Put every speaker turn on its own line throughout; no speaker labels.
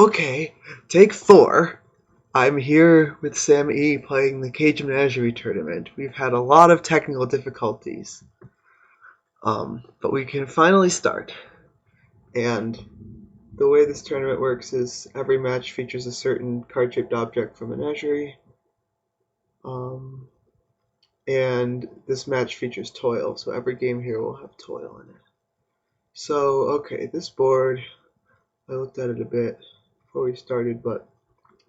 Okay, take 4. I'm here with SamE playing the Cage Menagerie tournament. We've had a lot of technical difficulties, but we can finally start. And the way this tournament works is every match features a certain card-shaped object from Menagerie, and this match features Toil, so every game here will have Toil in it. So, okay, this board, I looked at it a bit before we started, but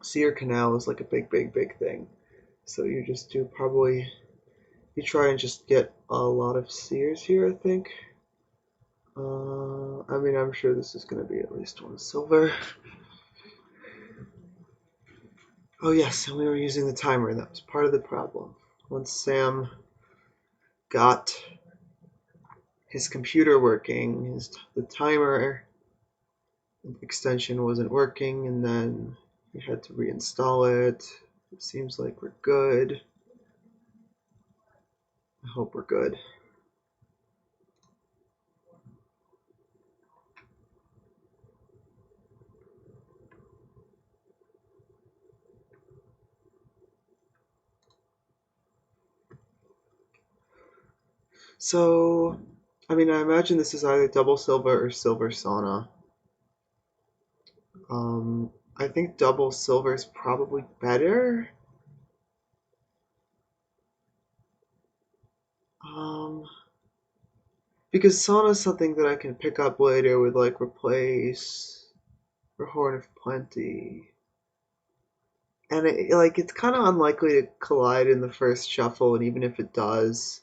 Seer Canal is like a big thing. So you just do you try and just get a lot of seers here, I think. I'm sure this is going to be at least 1 silver. Oh yes, and we were using the timer. That was part of the problem. Once Sam got his computer working, the timer extension wasn't working, and then we had to reinstall it. It seems like we're good. I hope we're good. So, I imagine this is either double silver or silver sauna. I think double silver is probably better. Because sauna is something that I can pick up later with like replace or horn of plenty. And it's kind of unlikely to collide in the first shuffle, and even if it does,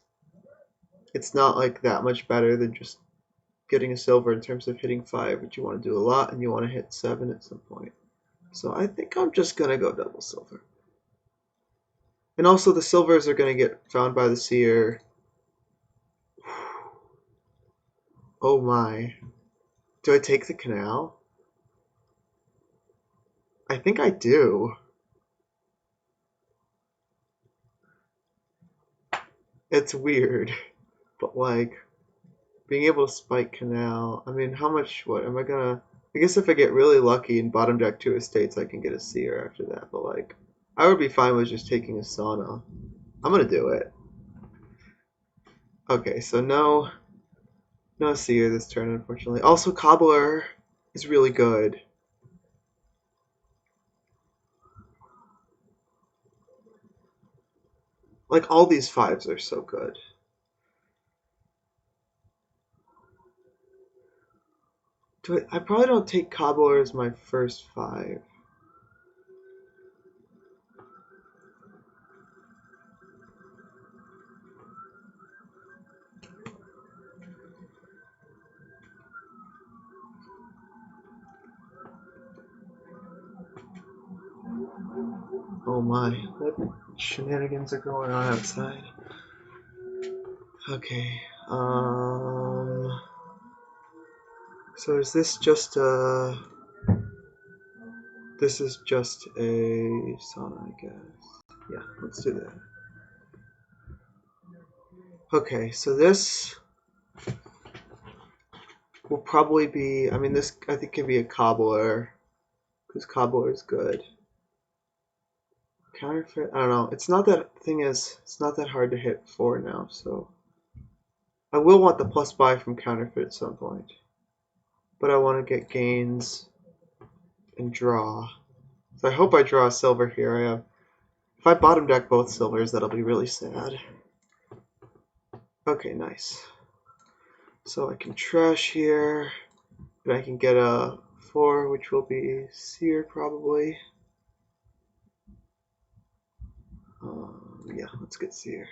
it's not like that much better than just getting a silver in terms of hitting 5, but you want to do a lot and you want to hit 7 at some point. So I think I'm just gonna go double silver. And also the silvers are gonna get found by the seer. Oh my. Do I take the canal? I think I do. It's weird, but like being able to spike canal. How much? What am I gonna? I guess if I get really lucky and bottom deck 2 estates, I can get a seer after that. But like, I would be fine with just taking a sauna. I'm gonna do it. Okay, so no seer this turn, unfortunately. Also, cobbler is really good. Like all these 5s are so good. I probably don't take cobbler as my first 5. Oh my, what shenanigans are going on outside? Okay, so is this just this is just a sauna, I guess. Yeah, let's do that. Okay, so this will probably be, this I think can be a cobbler, because cobbler is good. Counterfeit, I don't know. It's not that hard to hit 4 now, so I will want the plus buy from counterfeit at some point. But I want to get gains and draw. So I hope I draw a silver here. If I bottom deck both silvers, that'll be really sad. Okay, nice. So I can trash here, and I can get a 4, which will be seer probably. Yeah, let's get seer.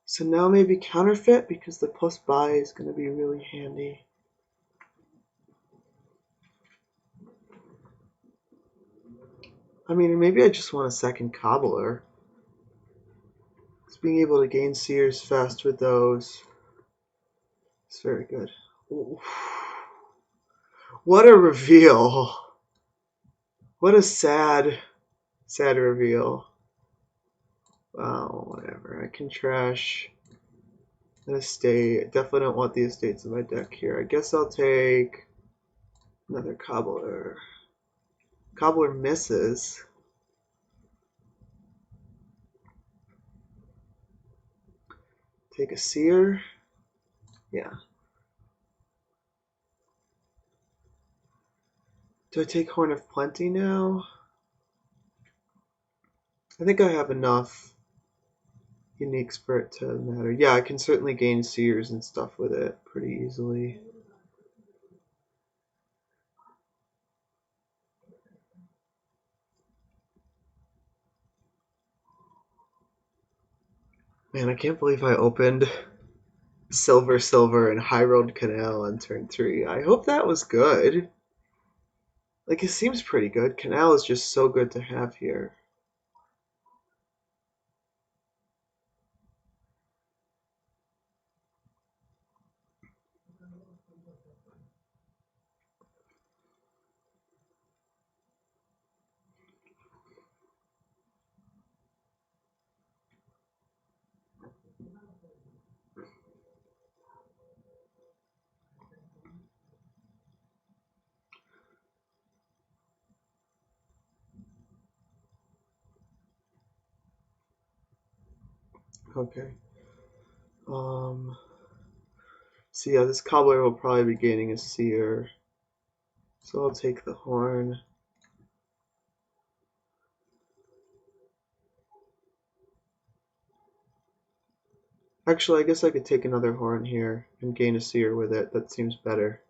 So now maybe counterfeit, because the plus buy is going to be really handy. Maybe I just want a second cobbler. Because being able to gain seers fast with those is very good. Ooh. What a reveal! What a sad reveal. Oh, whatever. I can trash an estate. Definitely don't want the estates in my deck here. I guess I'll take another cobbler. Cobbler misses. Take a seer. Yeah. Do I take Horn of Plenty now? I think I have enough uniques for it to matter. Yeah, I can certainly gain seers and stuff with it pretty easily. Man, I can't believe I opened Silver Silver and High Road Canal on turn 3. I hope that was good. Like, it seems pretty good. Canal is just so good to have here. Okay. So yeah, this cobbler will probably be gaining a seer. So I'll take the horn. Actually, I guess I could take another horn here and gain a seer with it. That seems better.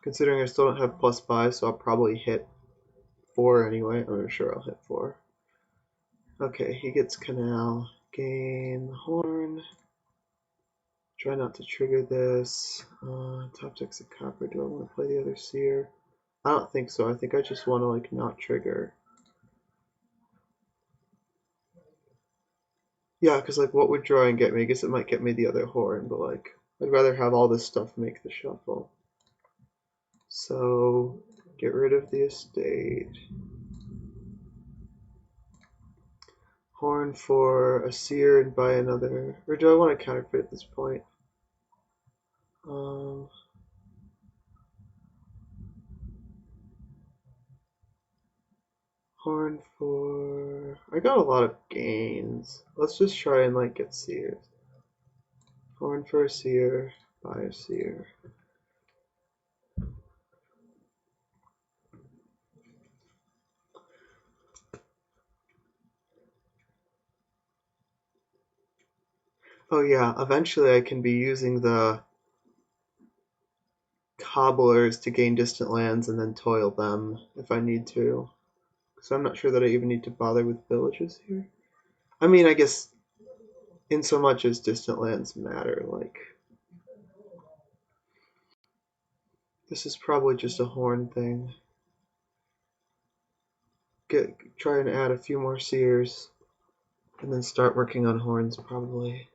Considering I still don't have +5, so I'll probably hit 4 anyway. I'm sure I'll hit 4. Okay, he gets canal. Gain the horn. Try not to trigger this. Top deck's a copper. Do I want to play the other seer? I don't think so. I think I just want to like not trigger. Yeah, because like what would drawing get me? I guess it might get me the other horn, but like I'd rather have all this stuff make the shuffle. So get rid of the estate. Horn for a seer and buy another. Or do I want to counterfeit at this point? Horn for... I got a lot of gains. Let's just try and like get seers. Horn for a seer, buy a seer. Oh yeah, eventually I can be using the cobblers to gain distant lands and then toil them if I need to. So I'm not sure that I even need to bother with villages here. I mean, I guess in so much as distant lands matter, like this is probably just a horn thing. Try and add a few more seers and then start working on horns probably.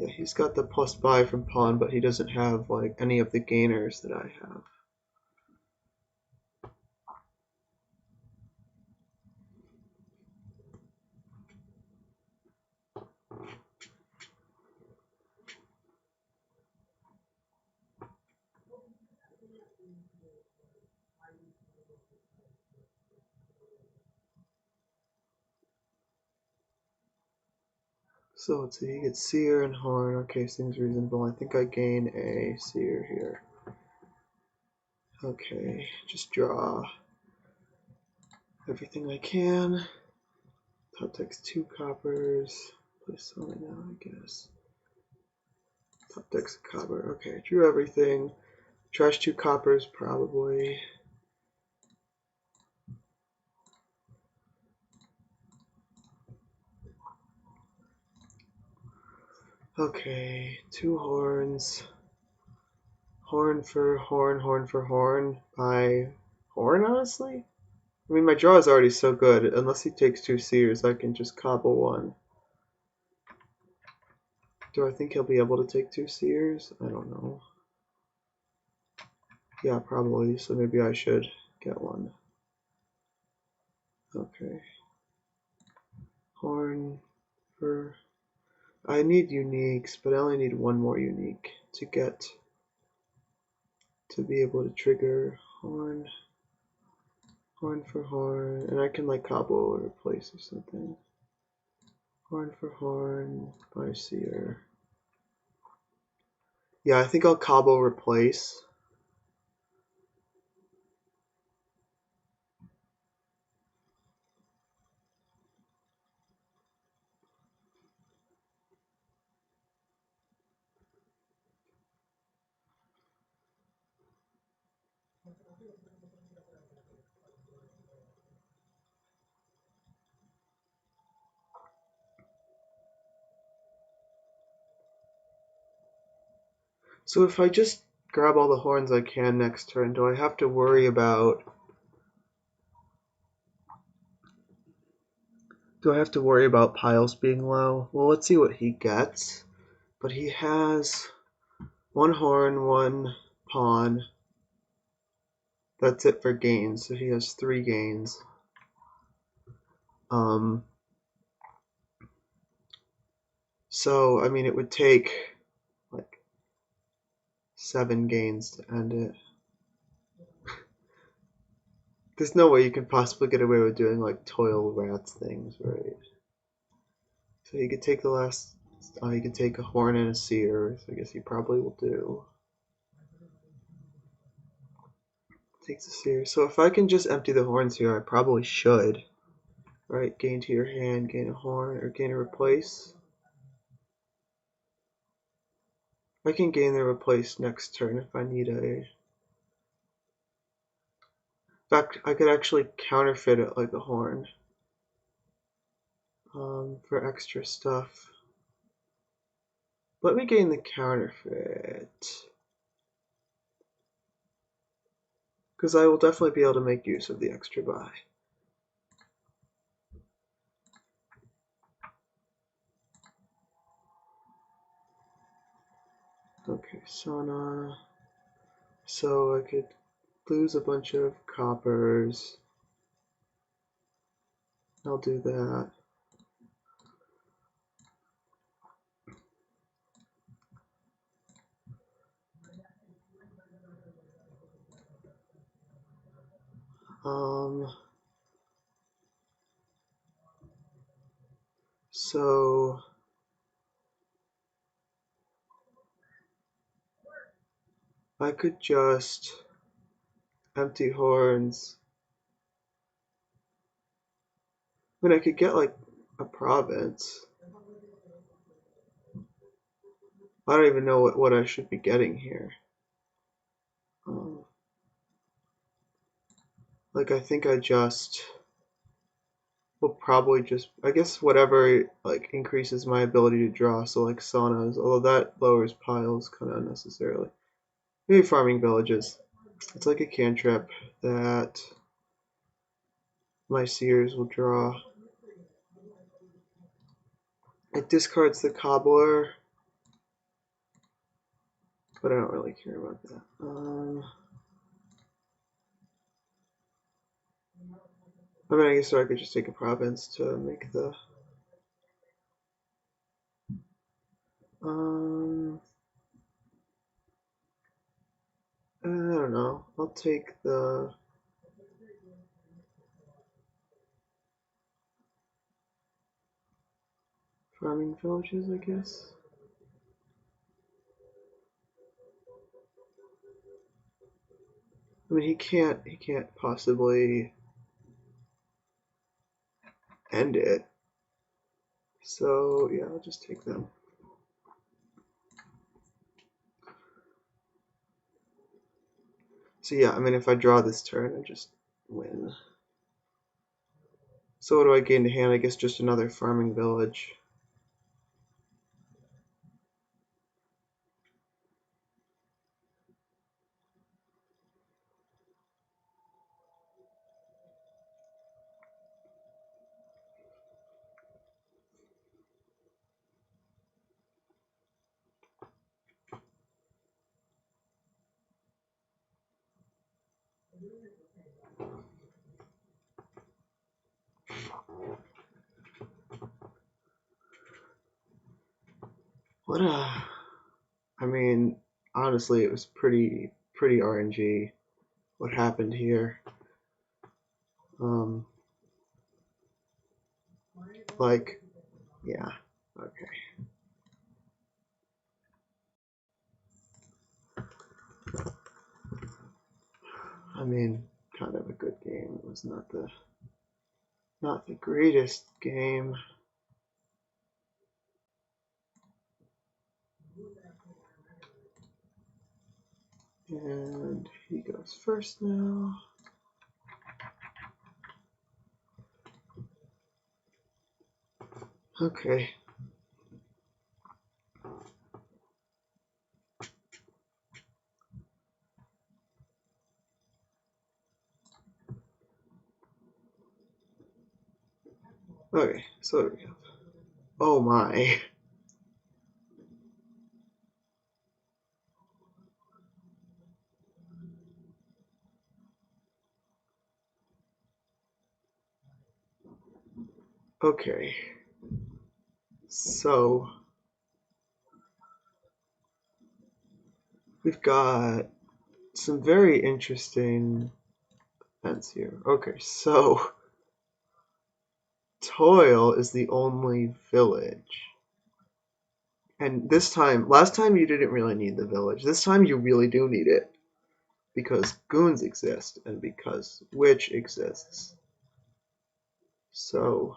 Yeah, he's got the plus buy from pawn, but he doesn't have like any of the gainers that I have. So let's see, he gets seer and horn. Okay, seems reasonable. I think I gain a seer here. Okay, just draw everything I can. Top deck's 2 coppers. Play SamE now, I guess. Top deck's a copper. Okay, drew everything. Trash 2 coppers, probably. Okay, 2 horns. Horn for horn, horn for horn. By horn, honestly? I mean, my draw is already so good. Unless he takes 2 seers, I can just cobble 1. Do I think he'll be able to take 2 seers? I don't know. Yeah, probably. So maybe I should get one. Okay. Horn for... I need uniques, but I only need one more unique to get to be able to trigger horn. Horn for horn, and I can like cobble or replace or something. Horn for horn, by seer. Yeah, I think I'll cobble replace. So if I just grab all the horns I can next turn, do I have to worry about piles being low? Well, let's see what he gets. But he has one horn, one pawn. That's it for gains, so he has 3 gains. So I mean it would take like 7 gains to end it. There's no way you can possibly get away with doing like Toil rats things, right? So he could take the last. He could take a horn and a seer. So I guess he probably will do. Takes a seer. So if I can just empty the horns here, I probably should. Right? Gain to your hand, gain a horn, or gain a replace. I can gain the replace next turn if I need a. In fact, I could actually counterfeit it like a horn for extra stuff. Let me gain the counterfeit. Because I will definitely be able to make use of the extra buy. Okay, sauna. So I could lose a bunch of coppers. I'll do that. So I could just empty horns. I mean, I could get like a province. I don't even know what I should be getting here. Like I think I just will probably just, I guess whatever like increases my ability to draw. So like saunas, although that lowers piles kind of unnecessarily. Maybe farming villages. It's like a cantrip that my seers will draw. It discards the cobbler, but I don't really care about that. I mean, I guess I could just take a province to make the. I don't know. I'll take the. Farming villages, I guess. I mean, he can't possibly end it. So yeah, I'll just take them. So yeah, I mean, if I draw this turn, I just win. So what do I gain to hand? I guess just another farming village. What a I mean, honestly, it was pretty RNG what happened here. Um, like, yeah, okay. I mean, kind of a good game. It was not the greatest game. And he goes first now. Okay. Okay, so we have. Oh my. Okay. So we've got some very interesting events here. Okay, so Toil is the only village. And this time, last time you didn't really need the village. This time you really do need it. Because goons exist and because witch exists. So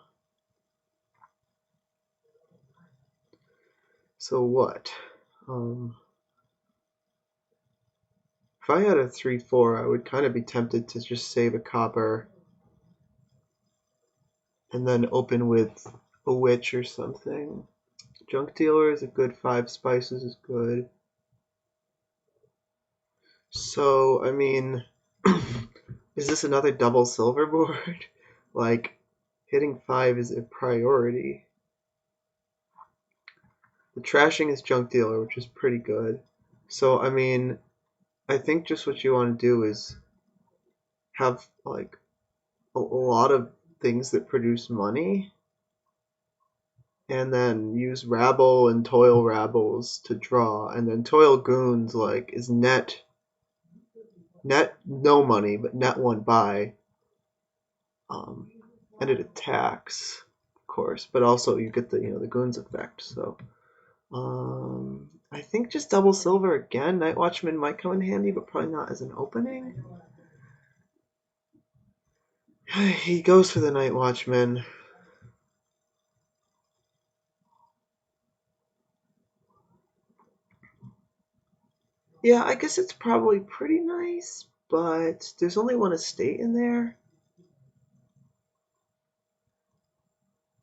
what? If I had a 3-4, I would kind of be tempted to just save a copper and then open with a witch or something. Junk dealer is a good 5 spices is good. So, I mean, is this another double silver board? Like, hitting 5 is a priority. The trashing is junk dealer, which is pretty good. So, I mean, I think just what you want to do is have, like, a lot of things that produce money and then use rabble and toil rabbles to draw, and then toil goons like is net no money but net 1 buy, um, and it attacks of course, but also you get the the goons effect. So I think just double silver again. Night Watchman might come in handy, but probably not as an opening. He goes for the Night Watchman. Yeah, I guess it's probably pretty nice, but there's only 1 estate in there.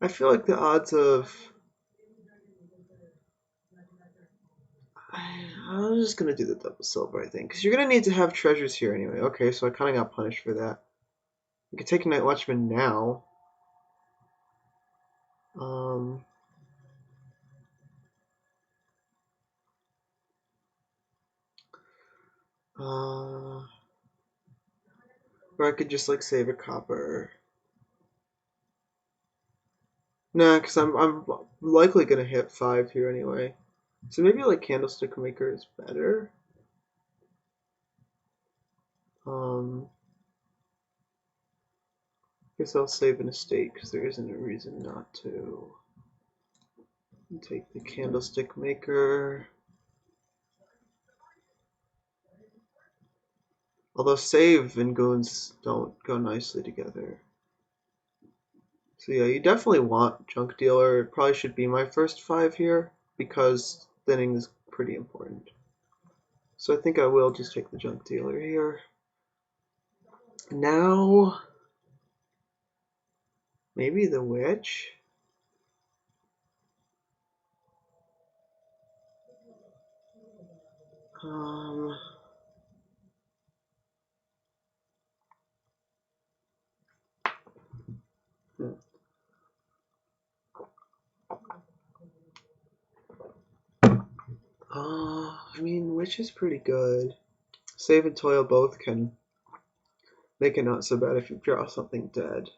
I feel like the odds of I'm just gonna do the double silver, I think, because you're gonna need to have treasures here anyway. Okay, so I kind of got punished for that. We could take a Night Watchman now. Um, or I could just like save a copper. Nah, because I'm likely gonna hit 5 here anyway. So maybe like Candlestick Maker is better. Um, guess I'll save an estate because there isn't a reason not to. Take the Candlestick Maker. Although save and goons don't go nicely together. So yeah, you definitely want Junk Dealer. It probably should be my first 5 here because thinning is pretty important. So I think I will just take the Junk Dealer here. Now, maybe the Witch? Um, hmm. I mean, Witch is pretty good. Save and Toil both can make it not so bad if you draw something dead.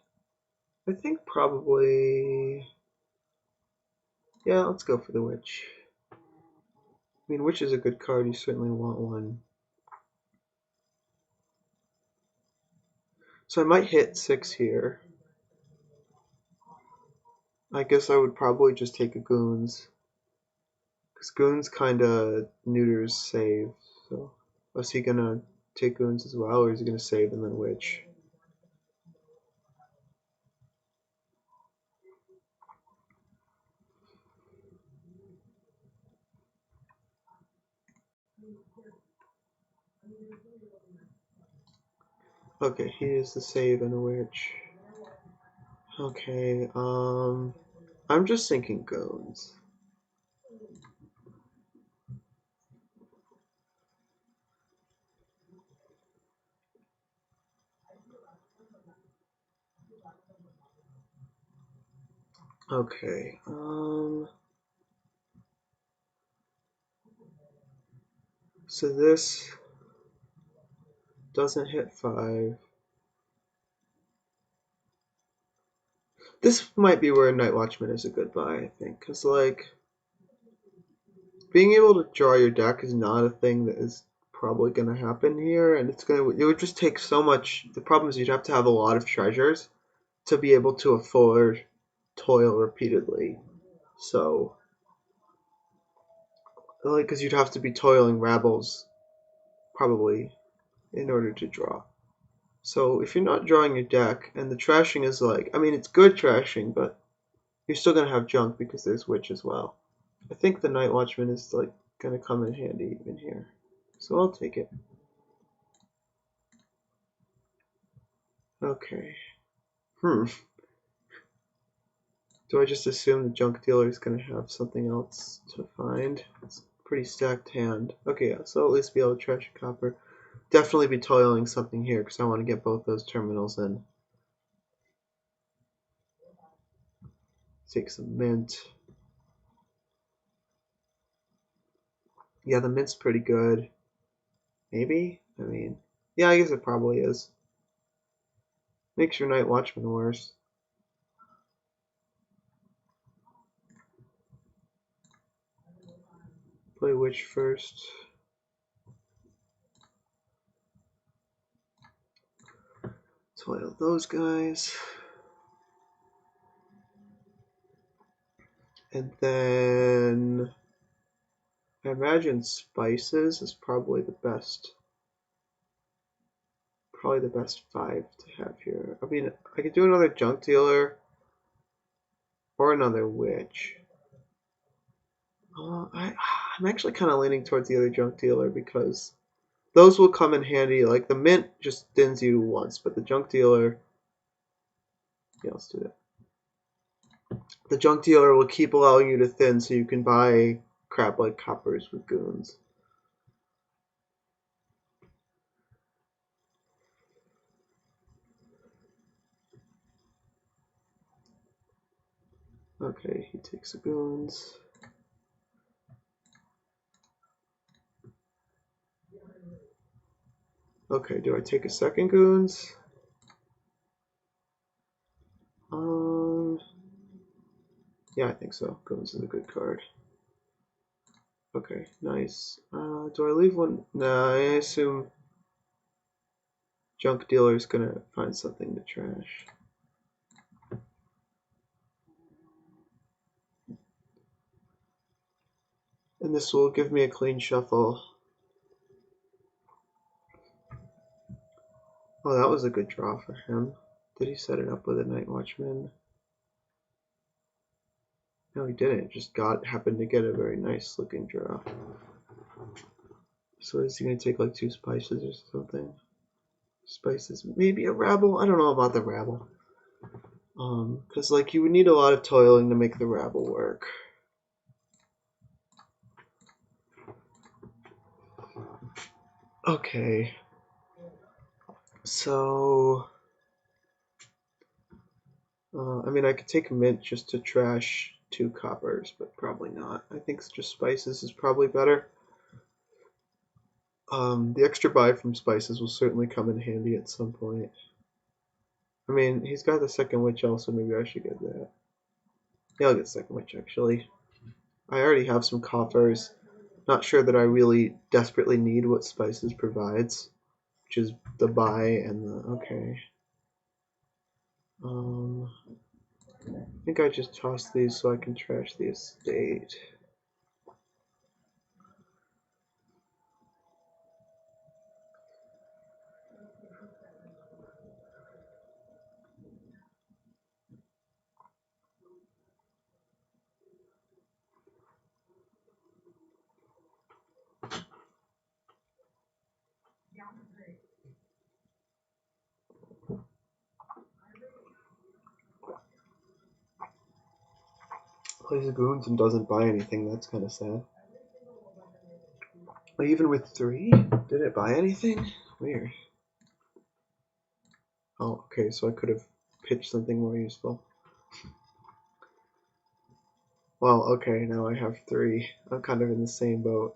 I think probably, yeah, let's go for the witch. I mean, witch is a good card. You certainly want one. So I might hit 6 here. I guess I would probably just take a goons. Because goons kind of neuters save. So is he going to take goons as well, or is he going to save and then witch? Okay, he is the save and a witch. Okay, I'm just thinking goons. Okay, so this doesn't hit 5. This might be where Night Watchman is a good buy, I think, because, like, being able to draw your deck is not a thing that is probably going to happen here, and it would just take so much. The problem is you'd have to have a lot of treasures to be able to afford Toil repeatedly. So, like, because you'd have to be toiling Rabbles probably in order to draw. So if you're not drawing your deck, and the trashing is like, I mean, it's good trashing, but you're still gonna have junk because there's witch as well. I think the Night Watchman is like gonna come in handy even here, so I'll take it. Okay. Do I just assume the junk dealer is gonna have something else to find? It's a pretty stacked hand. Okay, yeah, so at least be able to trash a copper. Definitely be toiling something here because I want to get both those terminals in. Take some mint. Yeah, the mint's pretty good. Maybe? I mean, yeah, I guess it probably is. Makes your Night Watchman worse. Play Witch first. Toil those guys. And then I imagine Spices is probably the best. Probably the best 5 to have here. I mean, I could do another Junk Dealer or another Witch. I'm actually kind of leaning towards the other Junk Dealer because those will come in handy. Like the Mint just thins you once, but the Junk Dealer, yeah, let's do that. The Junk Dealer will keep allowing you to thin so you can buy crap like coppers with goons. Okay, he takes the goons. Okay, do I take a second goons? Yeah, I think so. Goons is a good card. Okay, nice. Do I leave one? Nah, I assume Junk Dealer is gonna find something to trash. And this will give me a clean shuffle. Oh, that was a good draw for him. Did he set it up with a Night Watchman? No, he didn't. Just happened to get a very nice looking draw. So is he gonna take like 2 spices or something? Spices, maybe a rabble. I don't know about the rabble. Because like you would need a lot of toiling to make the rabble work. Okay. So, I mean, I could take mint just to trash 2 coppers, but probably not. I think just spices is probably better. The extra buy from spices will certainly come in handy at some point. I mean, he's got the second witch also, maybe I should get that. Yeah, I'll get second witch actually. I already have some coffers. Not sure that I really desperately need what spices provides, which is the buy and the okay. I think I just toss these so I can trash the estate. Plays goons and doesn't buy anything, that's kind of sad. Even with 3? Did it buy anything? Weird. Oh, okay, so I could have pitched something more useful. Well, okay, now I have 3. I'm kind of in the same boat.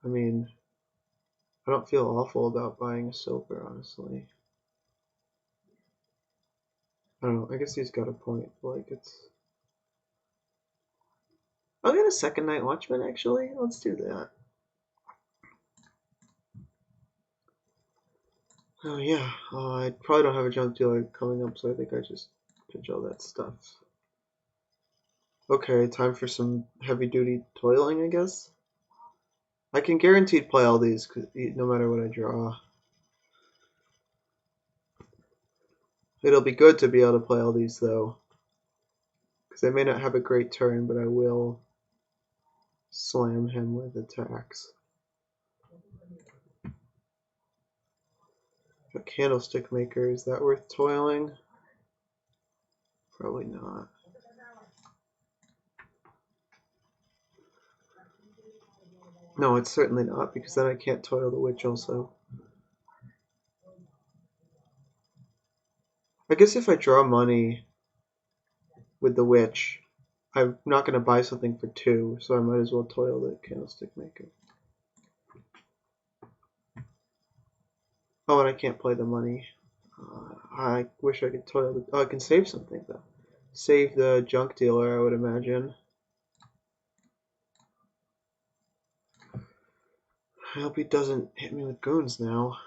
I mean, I don't feel awful about buying a silver, honestly. I don't know, I guess he's got a point. Like, it's... I'll get a second night watchman, actually. Let's do that. Oh, yeah. I probably don't have a junk dealer coming up, so I think I just pitch all that stuff. Okay, time for some heavy-duty toiling, I guess. I can guaranteed play all these no matter what I draw. It'll be good to be able to play all these, though. Because I may not have a great turn, but I will slam him with attacks. A candlestick maker, is that worth toiling? Probably not. No, it's certainly not, because then I can't toil the witch also. I guess if I draw money with the witch, I'm not going to buy something for 2, so I might as well toil the candlestick maker. Oh, and I can't play the money. I wish I could toil the... Oh, I can save something, though. Save the junk dealer, I would imagine. I hope he doesn't hit me with goons now.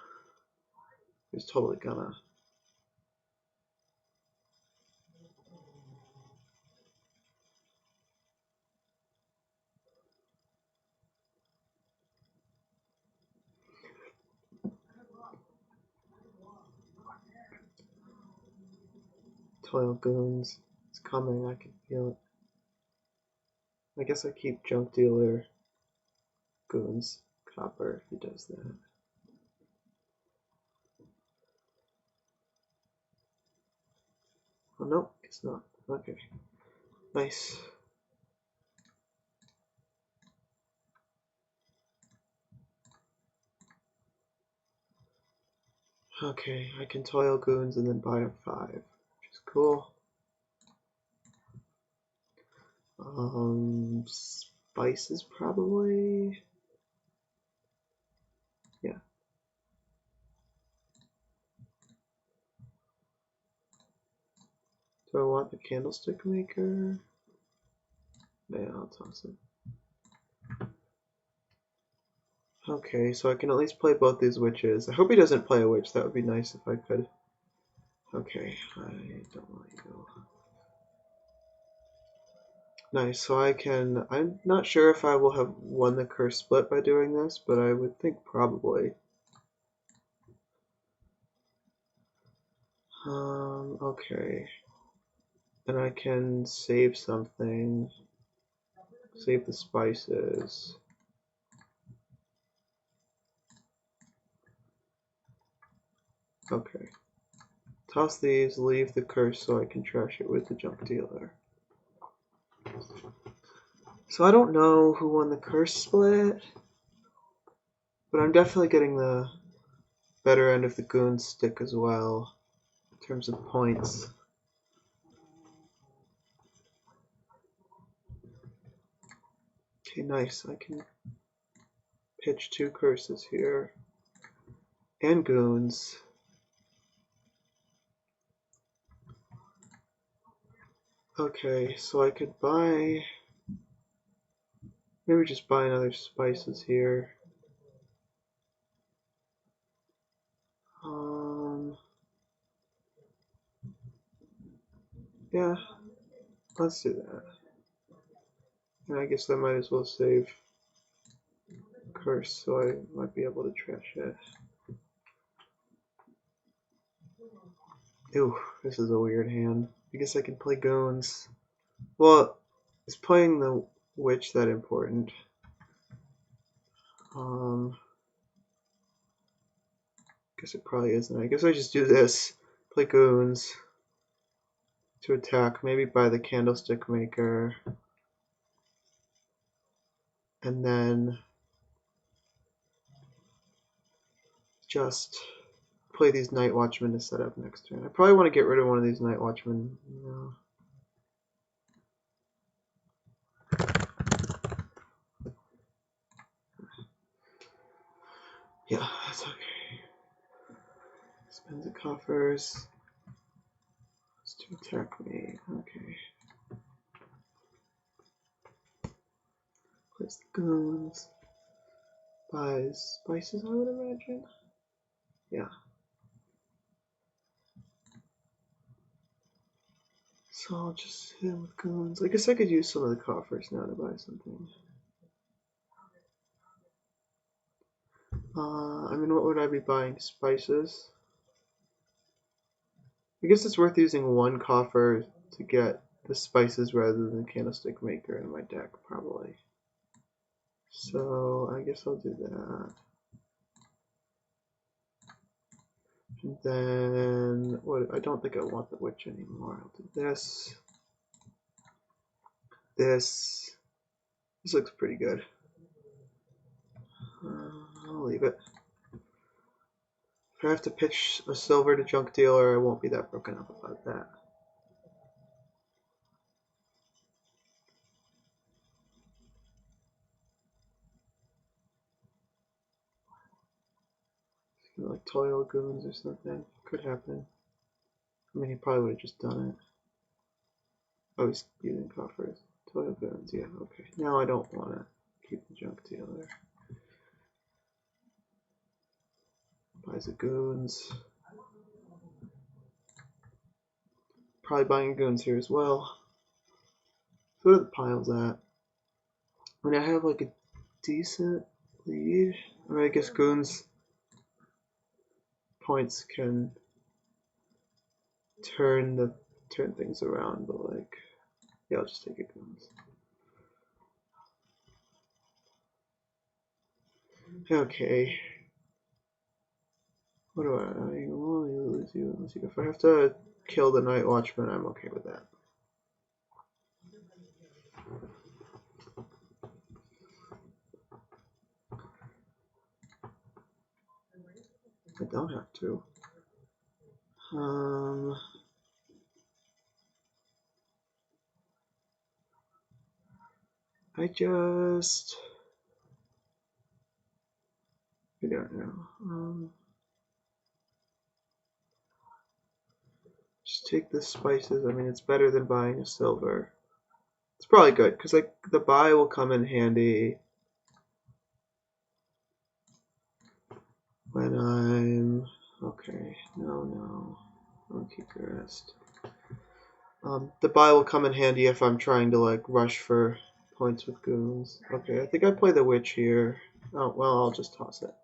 He's totally gonna. Toil goons. It's coming, I can feel it. I guess I keep junk dealer goons copper if he does that. Oh, nope, it's not. Okay. Nice. Okay, I can toil goons and then buy a 5, which is cool. Spices probably. Yeah. Do I want the candlestick maker? Yeah, I'll toss it. Okay, so I can at least play both these witches. I hope he doesn't play a witch. That would be nice if I could. Okay, I don't want to go. Nice, so I'm not sure if I will have won the curse split by doing this, but I would think probably. Okay. Then I can save something. Save the spices. Okay. Toss these, leave the curse so I can trash it with the junk dealer. So I don't know who won the curse split, but I'm definitely getting the better end of the goon stick as well, in terms of points. Okay, nice. I can pitch 2 curses here. And goons. Okay, so I could buy... Maybe just buy another spices here. Yeah, let's do that. And I guess I might as well save curse so I might be able to trash it. Ew, this is a weird hand. I guess I can play goons. Well, is playing the witch that important? Guess it probably isn't. I guess I just do this. Play goons to attack, maybe buy the candlestick maker. And then just play these night watchmen to set up next turn. I probably want to get rid of one of these night watchmen. No. Yeah, that's okay. Spend the coffers. It's to attack me. Okay. Place the goons. Buys spices, I would imagine. Yeah. So I'll just hit him with goons. I guess I could use some of the coffers now to buy something. I mean, what would I be buying? Spices? I guess it's worth using one coffer to get the spices rather than the candlestick maker in my deck, probably. So I guess I'll do that. And then, what? I don't think I want the witch anymore. I'll do this. This. This looks pretty good. I'll leave it. If I have to pitch a silver to junk dealer, I won't be that broken up about that. Like Toil goons or something. Could happen. I mean, he probably would have just done it. Oh, he's using coffers. Toil goons, yeah, okay. Now I don't want to keep the junk dealer. Buys the goons. Probably buying goons here as well. So what are the piles at? I mean, I have like a decent lead. I mean, I guess goons points can turn things around, but like, yeah, I'll just take it goons. Okay. What do I want to do? Let's see. If I have to kill the night watchman, I'm okay with that. I don't have to. I don't know. Just take the spices. I mean, it's better than buying a silver. It's probably good because like the buy will come in handy when I'm okay. No, I'll keep the rest. The buy will come in handy if I'm trying to like rush for points with goons. Okay, I think I play the witch here. Oh well, I'll just toss it.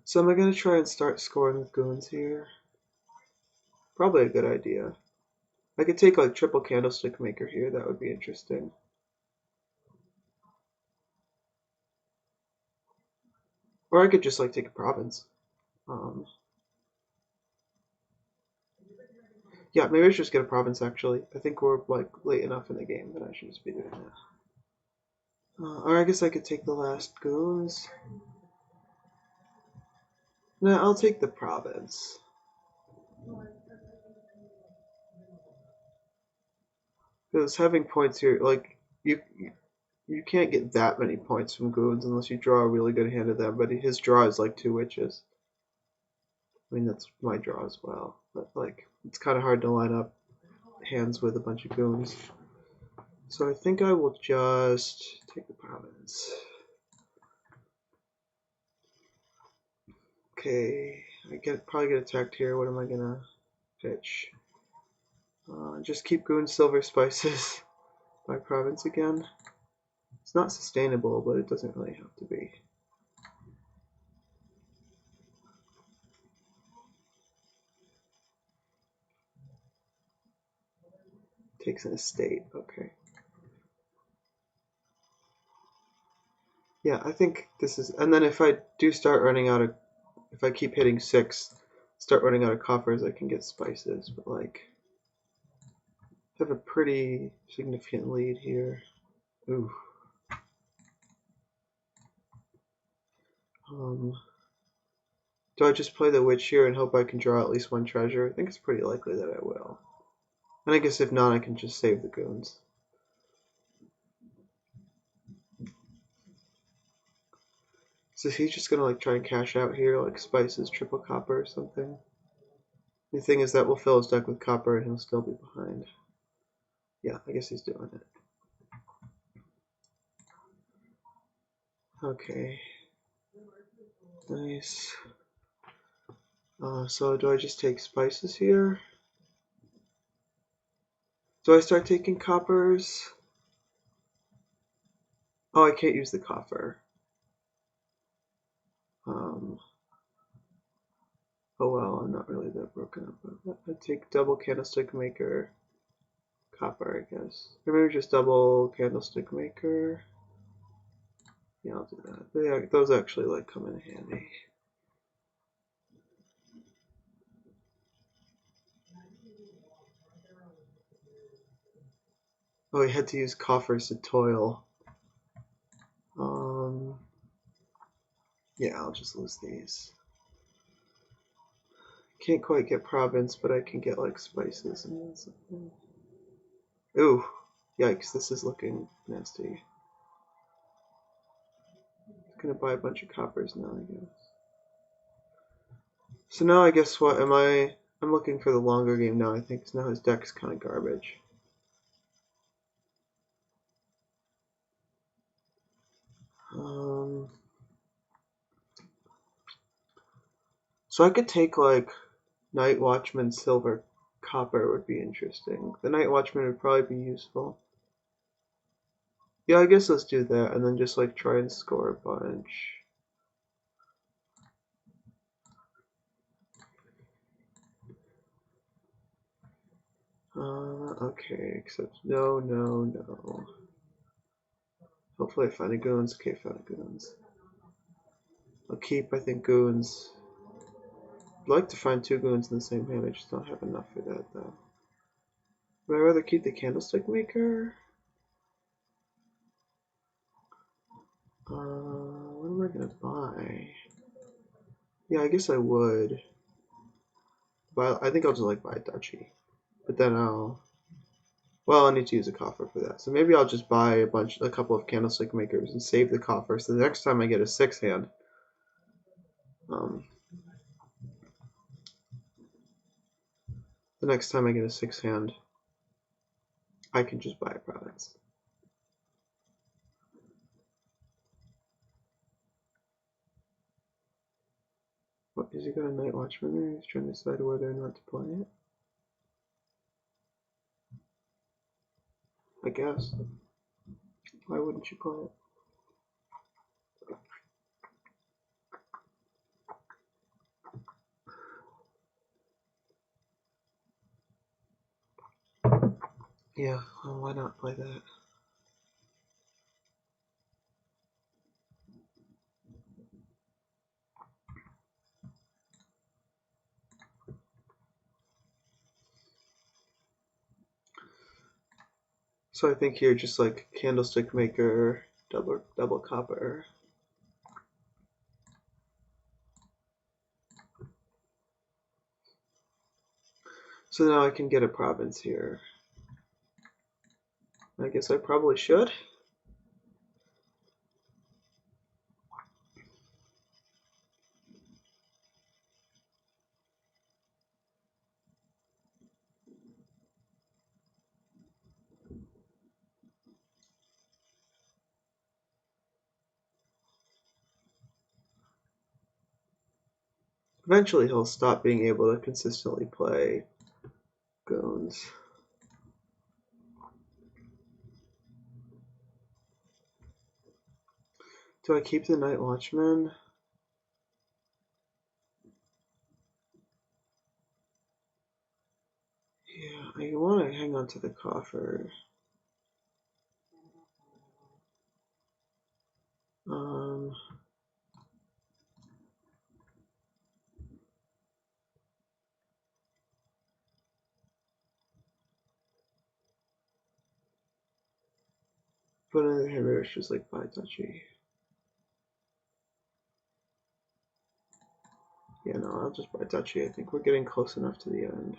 So am I gonna try and start scoring with goons here? Probably a good idea. I could take like triple candlestick maker here. That would be interesting. Or I could just like take a province. Yeah, maybe I should just get a province actually. I think we're like late enough in the game that I should just be doing that. Or I guess I could take the last goons. No, I'll take the province. Because having points here, like, You you can't get that many points from goons unless you draw a really good hand of them, but his draw is like 2 witches. I mean, that's my draw as well, but like, it's kind of hard to line up hands with a bunch of goons. So I think I will just take the province. Okay, probably get attacked here. What am I gonna pitch? Just keep goon silver spices by province again. It's not sustainable, but it doesn't really have to be. Takes an estate, okay. Yeah, I think this is, and then if I do start running out of, if I keep hitting 6, start running out of coffers, I can get spices, but like, I have a pretty significant lead here. Ooh. Do I just play the witch here and hope I can draw at least one treasure? I think it's pretty likely that I will. And I guess if not, I can just save the goons. So he's just gonna like try and cash out here, like spices, triple copper or something. The thing is that will fill his deck with copper and he'll still be behind. Yeah, I guess he's doing it. Okay. Nice. So do I just take spices here? Do I start taking coppers? Oh, I can't use the coffer. Oh well, I'm not really that broken up about that. I take double candlestick maker, copper, I guess. Or maybe just double candlestick maker. Yeah, I'll do that. Those actually like come in handy. Oh, he had to use coffers to toil. Yeah, I'll just lose these. Can't quite get province, but I can get like spices and something. Ooh, yikes! This is looking nasty. Gonna buy a bunch of coppers now, I guess. So now I guess what am I? I'm looking for the longer game now. I think now his deck's kind of garbage. So I could take like Night Watchman Silver Copper would be interesting. The Night Watchman would probably be useful. Yeah, I guess let's do that and then just like try and score a bunch. Okay, except no. Hopefully I find a goons. Okay, found a goons. I'll keep, I think, goons. I'd like to find 2 goons in the same hand. I just don't have enough for that, though. Would I rather keep the candlestick maker? What am I gonna buy? Yeah, I guess I would. But I think I'll just like buy a duchy. But then well, I need to use a coffer for that. So maybe I'll just buy a couple of candlestick makers and save the coffer. So the next time I get a 6 hand, I can just buy a province. What, is he got a Night Watchman there? He's trying to decide whether or not to play it. I guess. Why wouldn't you play it? Yeah, well, why not play that? So I think here just like candlestick maker, double copper. So now I can get a province here. I guess I probably should. Eventually he'll stop being able to consistently play goons. Do I keep the Night Watchman? Yeah, I want to hang on to the coffer. Um, but on the other hand, maybe it's just like buy touchy. Yeah, no, I'll just buy touchy. I think we're getting close enough to the end.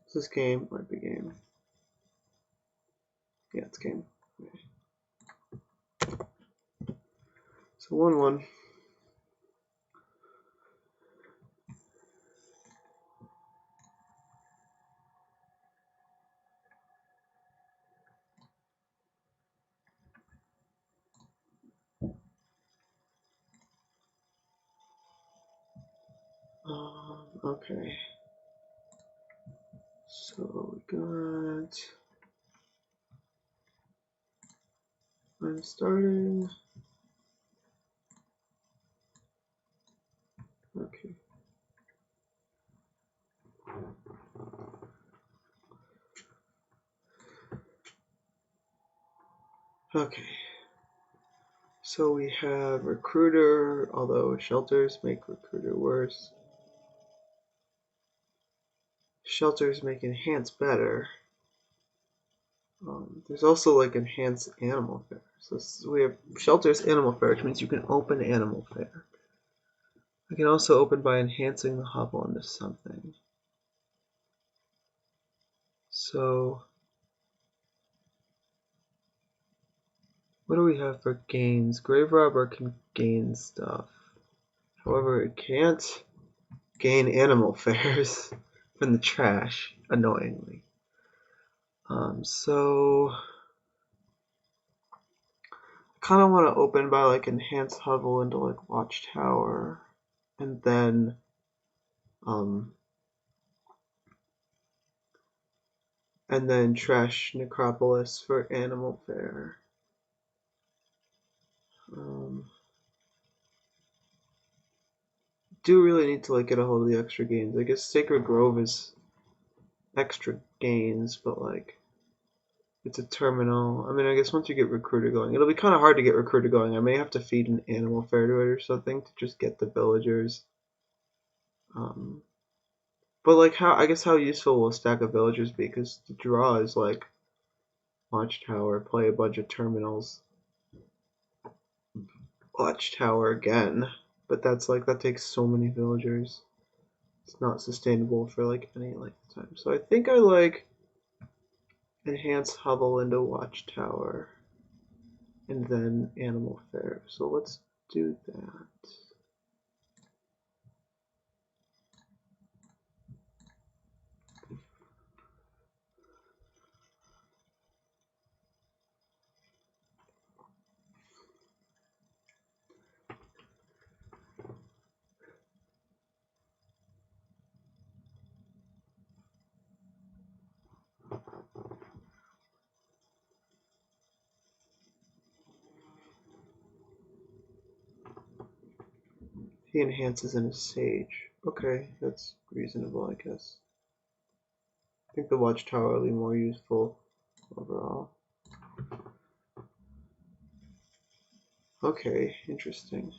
Is this game? Might be game. Yeah, it's game. Okay. So 1-1. Okay. So we got. I'm starting. Okay. Okay. So we have recruiter, although shelters make recruiter worse. Shelters make enhance better. There's also like enhance animal fare. So we have shelters animal fare, which means you can open animal fare. I can also open by enhancing the hovel into something. So what do we have for gains? Grave robber can gain stuff. However, it can't gain animal fares from the trash, annoyingly. So I kind of want to open by like enhance hovel into like watchtower, and then trash necropolis for animal fare. Do really need to like get a hold of the extra gains. I guess Sacred Grove is extra gains, but like it's a terminal. I mean, I guess once you get recruiter going, it'll be kind of hard to get recruiter going. I may have to feed an animal fare to it or something to just get the villagers. But like how useful will a stack of villagers be? Because the draw is like watchtower, play a bunch of terminals, watchtower again. But that takes so many villagers. It's not sustainable for like any length of time. So I think I like enhance hovel into watchtower and then animal fare. So let's do that. He enhances in a sage. Okay, that's reasonable, I guess. I think the watchtower will be more useful overall. Okay, interesting.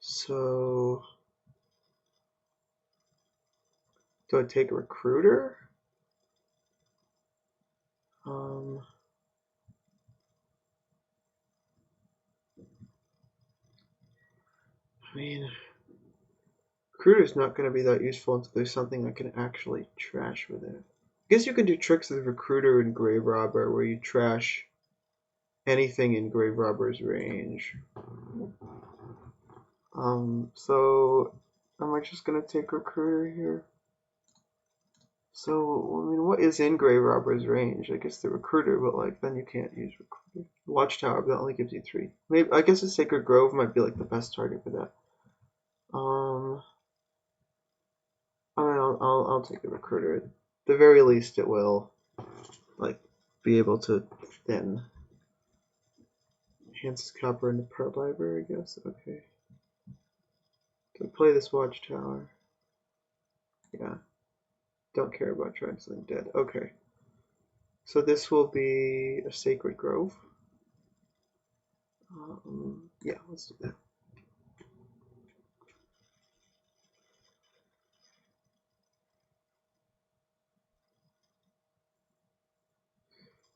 So Do I take a recruiter? I mean, recruiter's not going to be that useful until there's something I can actually trash with it. I guess you can do tricks with recruiter and grave robber where you trash anything in grave robber's range. So am I just going to take recruiter here? So, I mean, what is in grave robber's range? I guess the recruiter, but like then you can't use recruiter. Watchtower, but that only gives you 3. Maybe I guess a Sacred Grove might be like the best target for that. I mean, I'll take the recruiter. At the very least, it will like be able to then enhance copper into pearl diver. I guess. Okay. Do I play this watchtower? Yeah. Don't care about trying something dead. Okay. So this will be a Sacred Grove. Yeah, let's do that.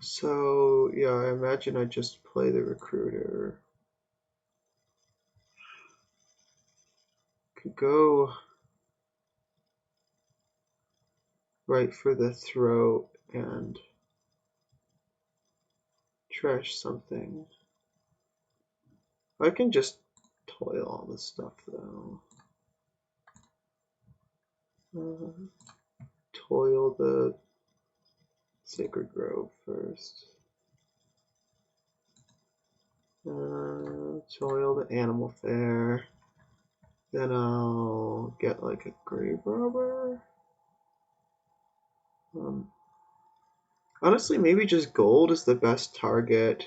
So, yeah, I imagine I just play the recruiter. Could go right for the throat and trash something. I can just toil all this stuff though. Toil the Sacred Grove first. Toil the Animal Fair. Then I'll get like a grave robber. Honestly, maybe just gold is the best target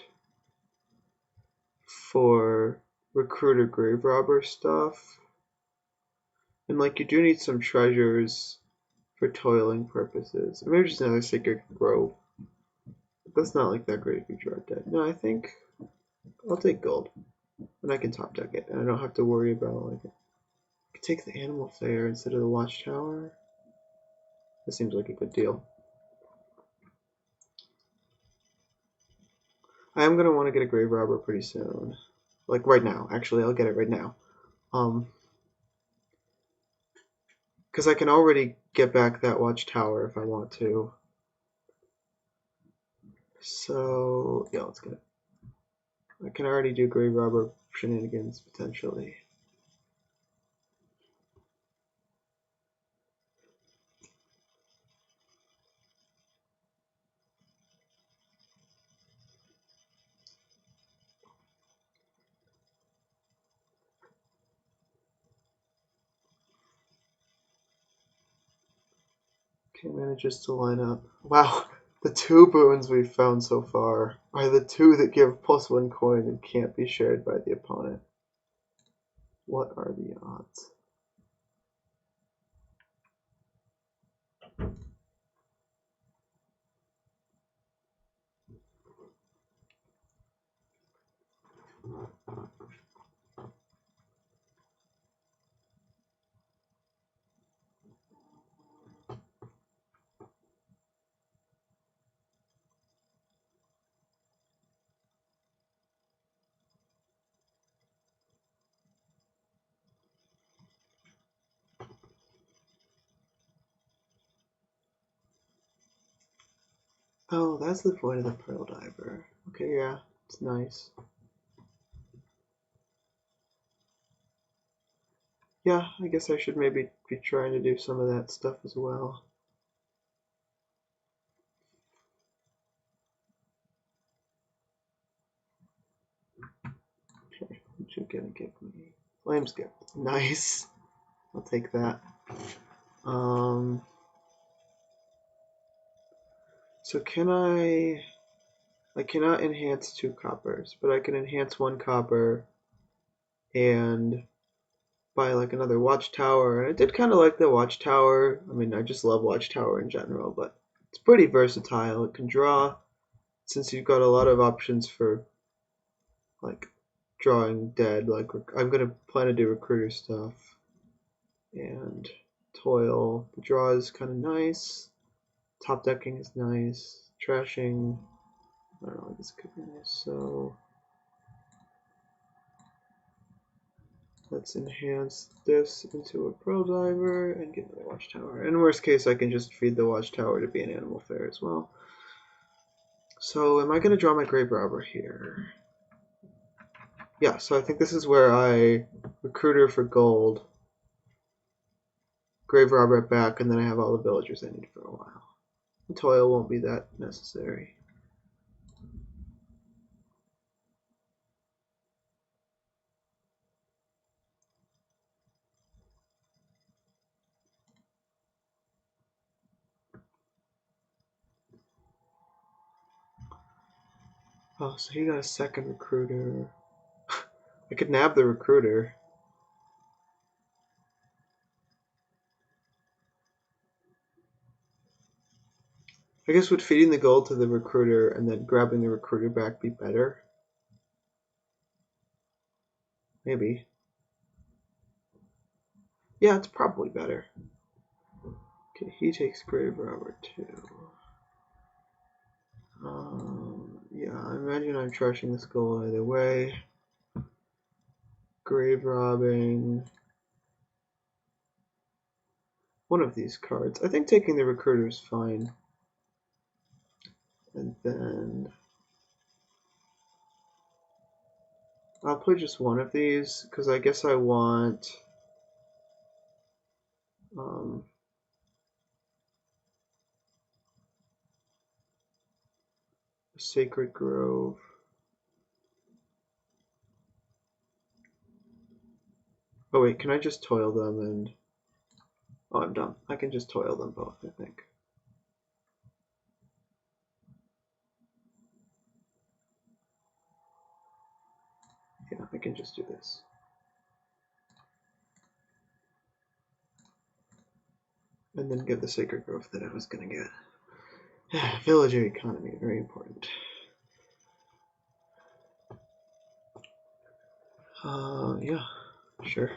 for recruiter grave robber stuff. And like you do need some treasures for toiling purposes. Or maybe just another Sacred Grove. But that's not like that great if you draw dead. No, I think I'll take gold. And I can top deck it. And I don't have to worry about like I could take the Animal Fair instead of the Watchtower. That seems like a good deal. I am gonna want to get a grave robber pretty soon. Like right now. Actually, I'll get it right now. Because I can already get back that watchtower if I want to. So yeah, let's get it. I can already do grave robber shenanigans potentially. Okay, manages to line up. Wow, the 2 boons we've found so far are the 2 that give +1 coin and can't be shared by the opponent. What are the odds? Oh, that's the point of the pearl diver. Okay, yeah, it's nice. Yeah, I guess I should maybe be trying to do some of that stuff as well. Okay, what you gonna give me? Flames gift. Nice. I'll take that. So can I cannot enhance 2 coppers, but I can enhance 1 copper and buy like another watchtower. And I did kind of like the watchtower. I mean, I just love watchtower in general, but it's pretty versatile. It can draw, since you've got a lot of options for like drawing dead. Like I'm gonna plan to do recruiter stuff and Toil. The draw is kind of nice. Top decking is nice. Trashing, I don't know, this could be nice. So let's enhance this into a Pearl Diver and get the Watchtower. In worst case, I can just feed the Watchtower to be an Animal Fair as well. So am I going to draw my Grave Robber here? Yeah, so I think this is where I Recruiter for gold, Grave Robber at back, and then I have all the villagers I need for a while. The Toil won't be that necessary. Oh, so he got a second Recruiter. I could nab the Recruiter. I guess would feeding the gold to the Recruiter and then grabbing the Recruiter back be better? Maybe. Yeah, it's probably better. Okay, he takes Grave Robber too. Yeah, I imagine I'm trashing this gold either way. Grave robbing one of these cards. I think taking the Recruiter is fine. And then I'll play just one of these because I guess I want a Sacred Grove. Oh wait, can I just toil them and... Oh, I'm dumb. I can just toil them both, I think. Yeah, I can just do this. And then get the Sacred Grove that I was gonna get. Villager economy, very important. Yeah, sure.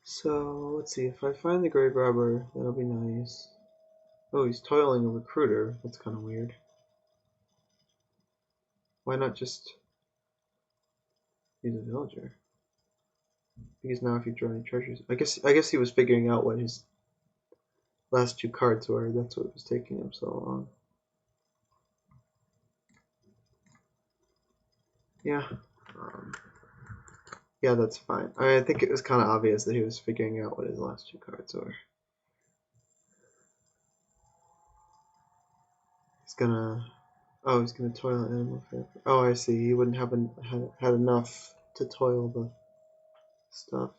So, let's see, if I find the Grave Robber, that'll be nice. Oh, he's toiling a Recruiter. That's kind of weird. Why not just use a Villager? Because now if you draw any treasures... I guess he was figuring out what his last two cards were. That's what was taking him so long. Yeah. Yeah, that's fine. I think it was kind of obvious that he was figuring out what his last two cards were. He's gonna... Oh, he's gonna toil Animal Fair. Oh, I see. He wouldn't have had enough to toil the stuff.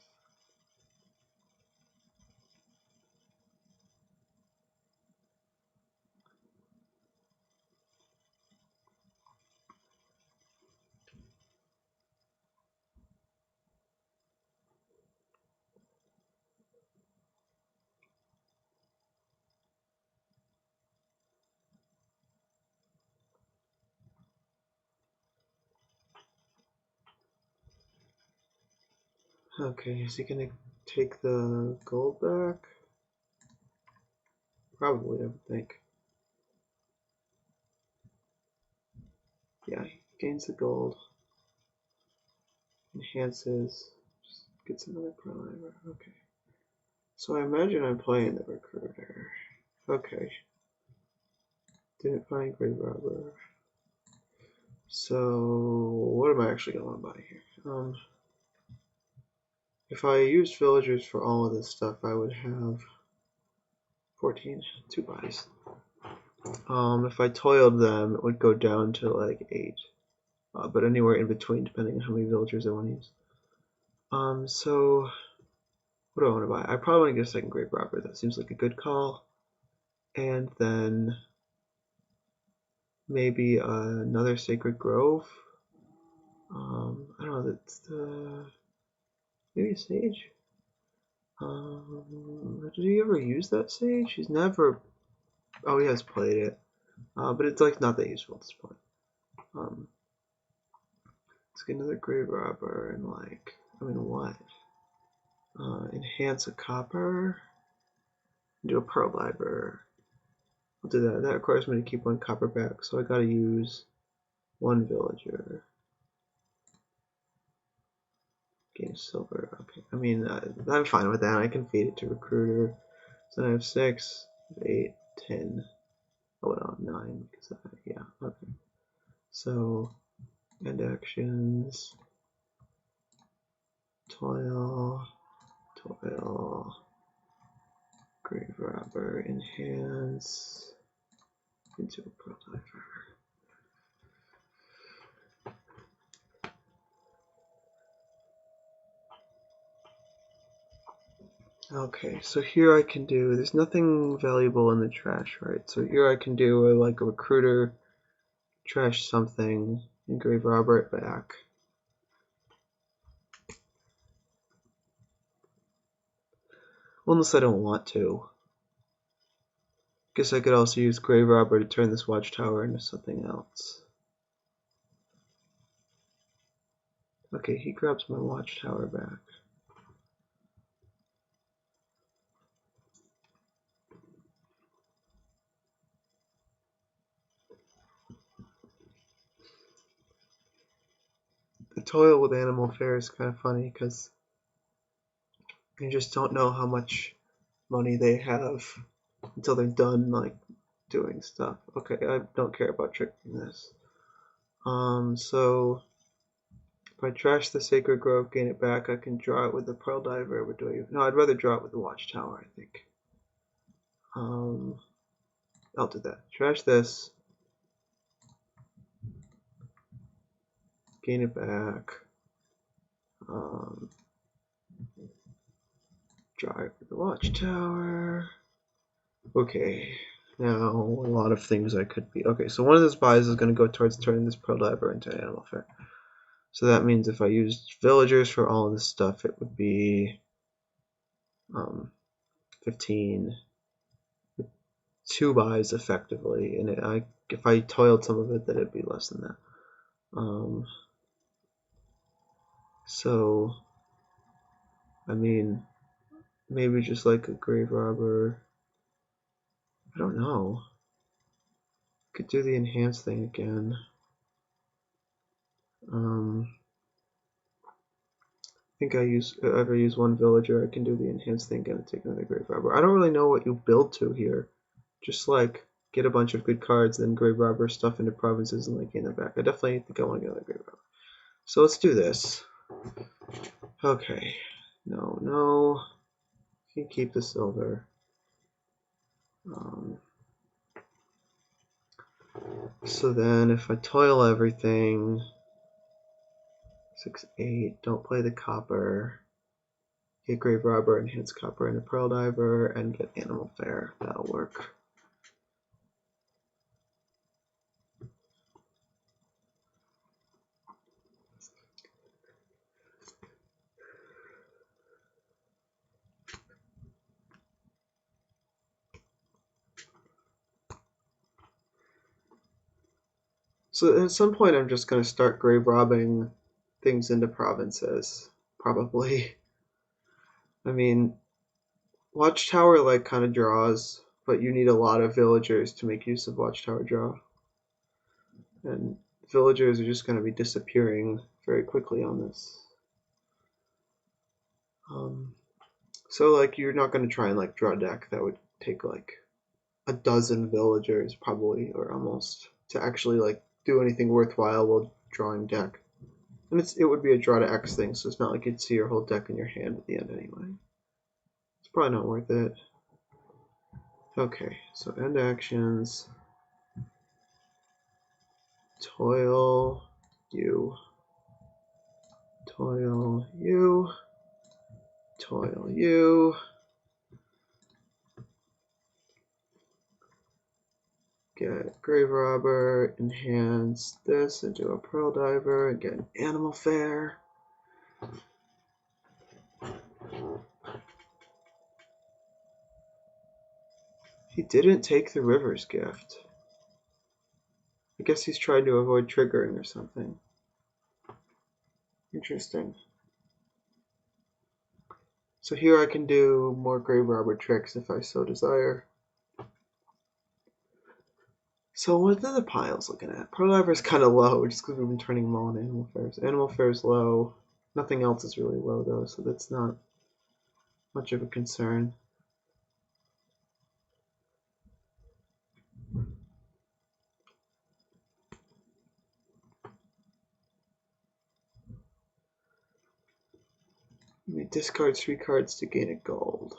Okay, is he gonna take the gold back? Probably, I would think. Yeah, he gains the gold. Enhances. Just gets another Pearl Diver. Okay. So I imagine I'm playing the recruiter. Okay. Didn't find grave robber. So what am I actually going to want to buy here? If I used villagers for all of this stuff, I would have 14, 2 buys. If I toiled them, it would go down to like 8. But anywhere in between, depending on how many villagers I want to use. So what do I want to buy? I probably want to get a second grave robber. That seems like a good call. And then maybe another sacred grove. I don't know. That's maybe a sage. Did he ever use that sage? He's never. Oh, he has played it. But it's like not that useful at this point. Let's get another grave robber and like, I mean, what? Enhance a copper. Do a pearl diver. I'll do that. That requires me to keep 1 copper back, so I gotta use 1 villager. Gain silver. Okay. I mean, I'm fine with that. I can feed it to recruiter. So then I have 6, 8, 10. Oh, no, 9. Because yeah. Okay. So, end actions. Toil. Grave robber. Enhance. Into a pearl diver. Okay, so here I can do, there's nothing valuable in the trash, right? So here I can do like a recruiter, trash something, and grave robber it back. Well, unless I don't want to. Guess I could also use grave robber to turn this watchtower into something else. Okay, he grabs my watchtower back. The toil with animal fare is kind of funny because you just don't know how much money they have until they're done like doing stuff. Okay, I don't care about tricking this. So if I trash the sacred grove, gain it back, I can draw it with the pearl diver. What do I? No, I'd rather draw it with the watchtower. I think. I'll do that. Trash this, gain it back. Draw it with the watchtower. Okay. Now a lot of things I could be. Okay, so one of those buys is going to go towards turning this pearl diver into an animal fair. So that means if I used villagers for all of this stuff, it would be 15, 2 buys effectively, and if I toiled some of it, then it'd be less than that. So I mean, maybe just like a grave robber. I don't know. Could do the enhance thing again. I think I ever use 1 villager, I can do the enhance thing again and take another grave robber. I don't really know what you build to here. Just like get a bunch of good cards, then grave robber stuff into provinces and like gain them back. I definitely think I want to get another grave robber. So let's do this. Okay. No. You can keep the silver. So then if I toil everything, 6, 8, don't play the copper, get grave robber, enhance copper and a pearl diver, and get animal fair. That'll work. So at some point I'm just going to start grave robbing things into provinces, probably. I mean, Watchtower like kind of draws, but you need a lot of villagers to make use of Watchtower draw. And villagers are just going to be disappearing very quickly on this. So like you're not gonna try and like draw a deck that would take like a dozen villagers probably or almost to actually like do anything worthwhile while drawing deck. And it would be a draw to X thing, so it's not like you'd see your whole deck in your hand at the end anyway. It's probably not worth it. Okay, so end actions. Toil, you. Toil, you. Toil, you. Get Grave Robber, enhance this into a Pearl Diver, and get an Animal Fair. He didn't take the River's Gift. I guess he's trying to avoid triggering or something. Interesting. So here I can do more Grave Robber tricks if I so desire. So what are the piles looking at? Pearl Diver is kind of low just because we've been turning them all on Animal Fairs. Animal Fair is low. Nothing else is really low though, so that's not much of a concern. You may discard 3 cards to gain a gold.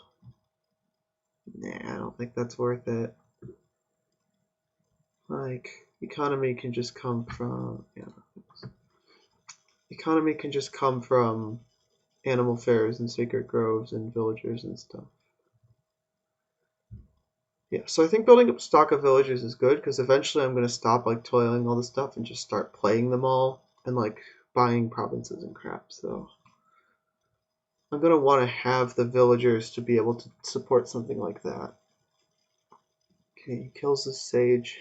Nah, I don't think that's worth it. Like, economy can just come from economy can just come from Animal Fairs and Sacred Groves and villagers and stuff. Yeah, so I think building up stock of villagers is good because eventually I'm going to stop like toiling all this stuff and just start playing them all and like buying provinces and crap. So I'm going to want to have the villagers to be able to support something like that. Okay, he kills the sage.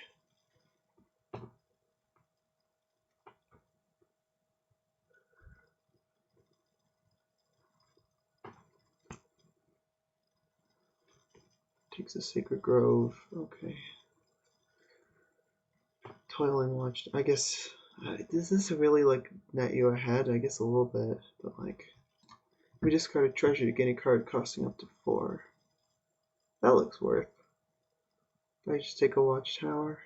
Takes a Sacred Grove. Okay. Toiling Watch. I guess. Does this really like net you ahead? I guess a little bit, but like. We discard a treasure to gain a card costing up to 4. That looks worth. I just take a Watchtower.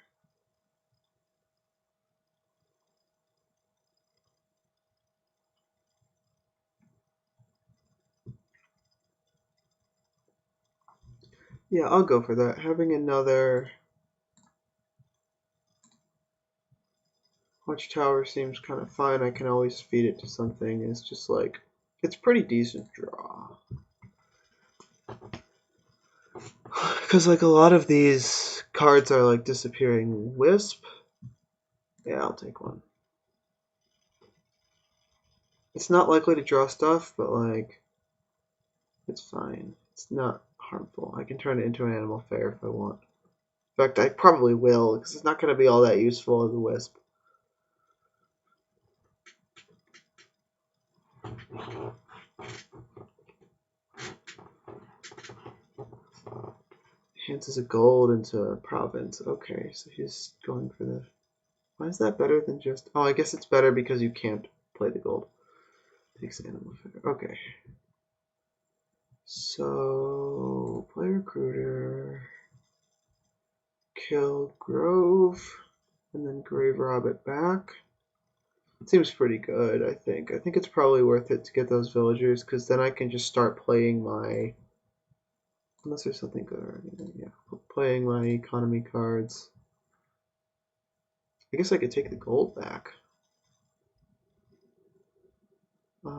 Yeah, I'll go for that. Having another Watchtower seems kind of fine. I can always feed it to something. It's just like, it's pretty decent draw. Because like a lot of these cards are like disappearing wisp. Yeah, I'll take one. It's not likely to draw stuff, but like, it's fine. It's not harmful. I can turn it into an Animal Fair if I want. In fact, I probably will, because it's not going to be all that useful as a wisp. Enhances a gold into a province. Okay, so he's going for the... Why is that better than just... Oh, I guess it's better because you can't play the gold. Takes Animal Fair. Okay. So, play Recruiter. Kill Grove. And then Grave Rob it back. It seems pretty good, I think. I think it's probably worth it to get those villagers, because then I can just start playing my... Unless there's something good already. Yeah, playing my economy cards. I guess I could take the gold back. I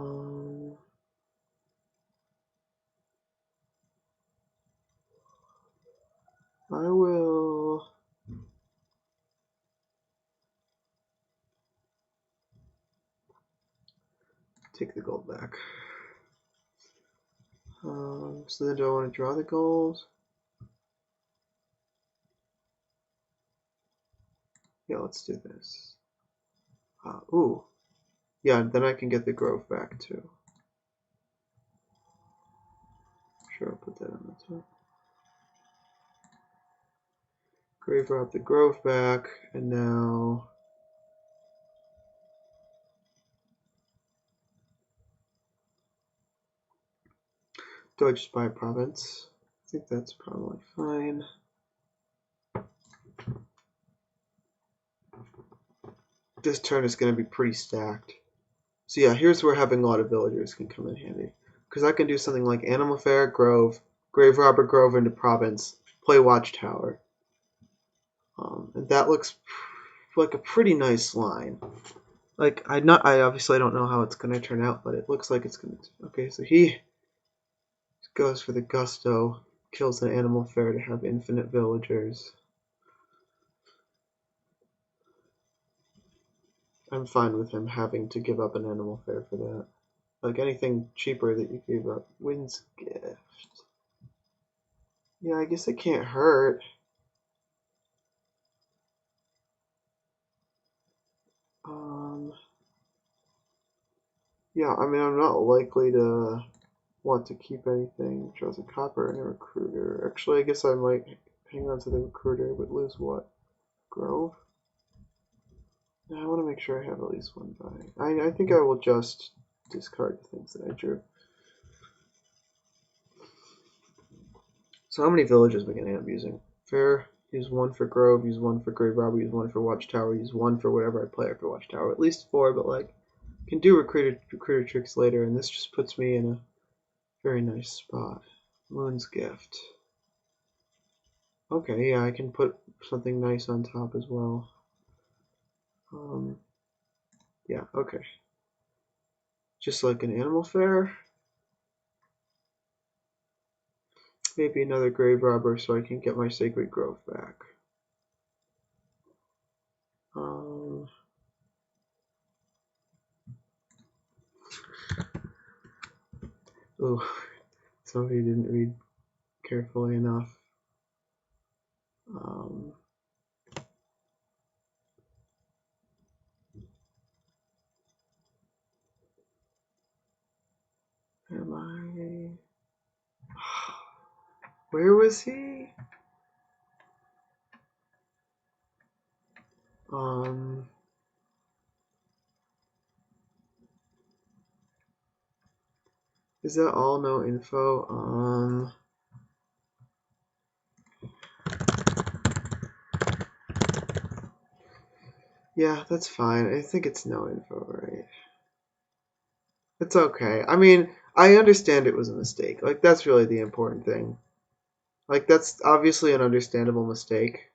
will take the gold back. So then do I want to draw the gold? Yeah, let's do this. Ooh. Yeah, then I can get the grove back too. Sure, I'll put that on this one. Grave rob the grove back, and now Do I just buy a province? I think that's probably fine. This turn is going to be pretty stacked. So yeah, here's where having a lot of villagers can come in handy. Because I can do something like Animal Fair, Grove, Grave Robber, Grove into Province, play Watchtower. And that looks like a pretty nice line. Like, I obviously don't know how it's going to turn out, but it looks like it's going to. Okay, so he goes for the Gusto, kills an Animal Fair to have infinite villagers. I'm fine with him having to give up an Animal Fair for that. Like, anything cheaper that you gave up. Wind's Gift. Yeah, I guess it can't hurt. Yeah, I mean, I'm not likely to want to keep anything. Draws a copper and a recruiter. Actually, I guess I might hang on to the recruiter, but lose what? Grove? I want to make sure I have at least one buy. I think I will just discard the things that I drew. So how many villages am I going to end up using? Fair, use one for Grove, use one for Grave Robber, use one for Watchtower, use one for whatever I play after Watchtower. At least 4, but like, can do recruiter tricks later, and this just puts me in a very nice spot. Moon's Gift. Okay, yeah, I can put something nice on top as well. Yeah, okay. Just like an Animal Fair. Maybe another Grave Robber so I can get my Sacred Grove back. Oh, somebody didn't read carefully enough. Am I? Where was he? Is that all no info? Yeah, that's fine. I think it's no info, right? It's okay. I mean, I understand it was a mistake. Like, that's really the important thing. Like, that's obviously an understandable mistake.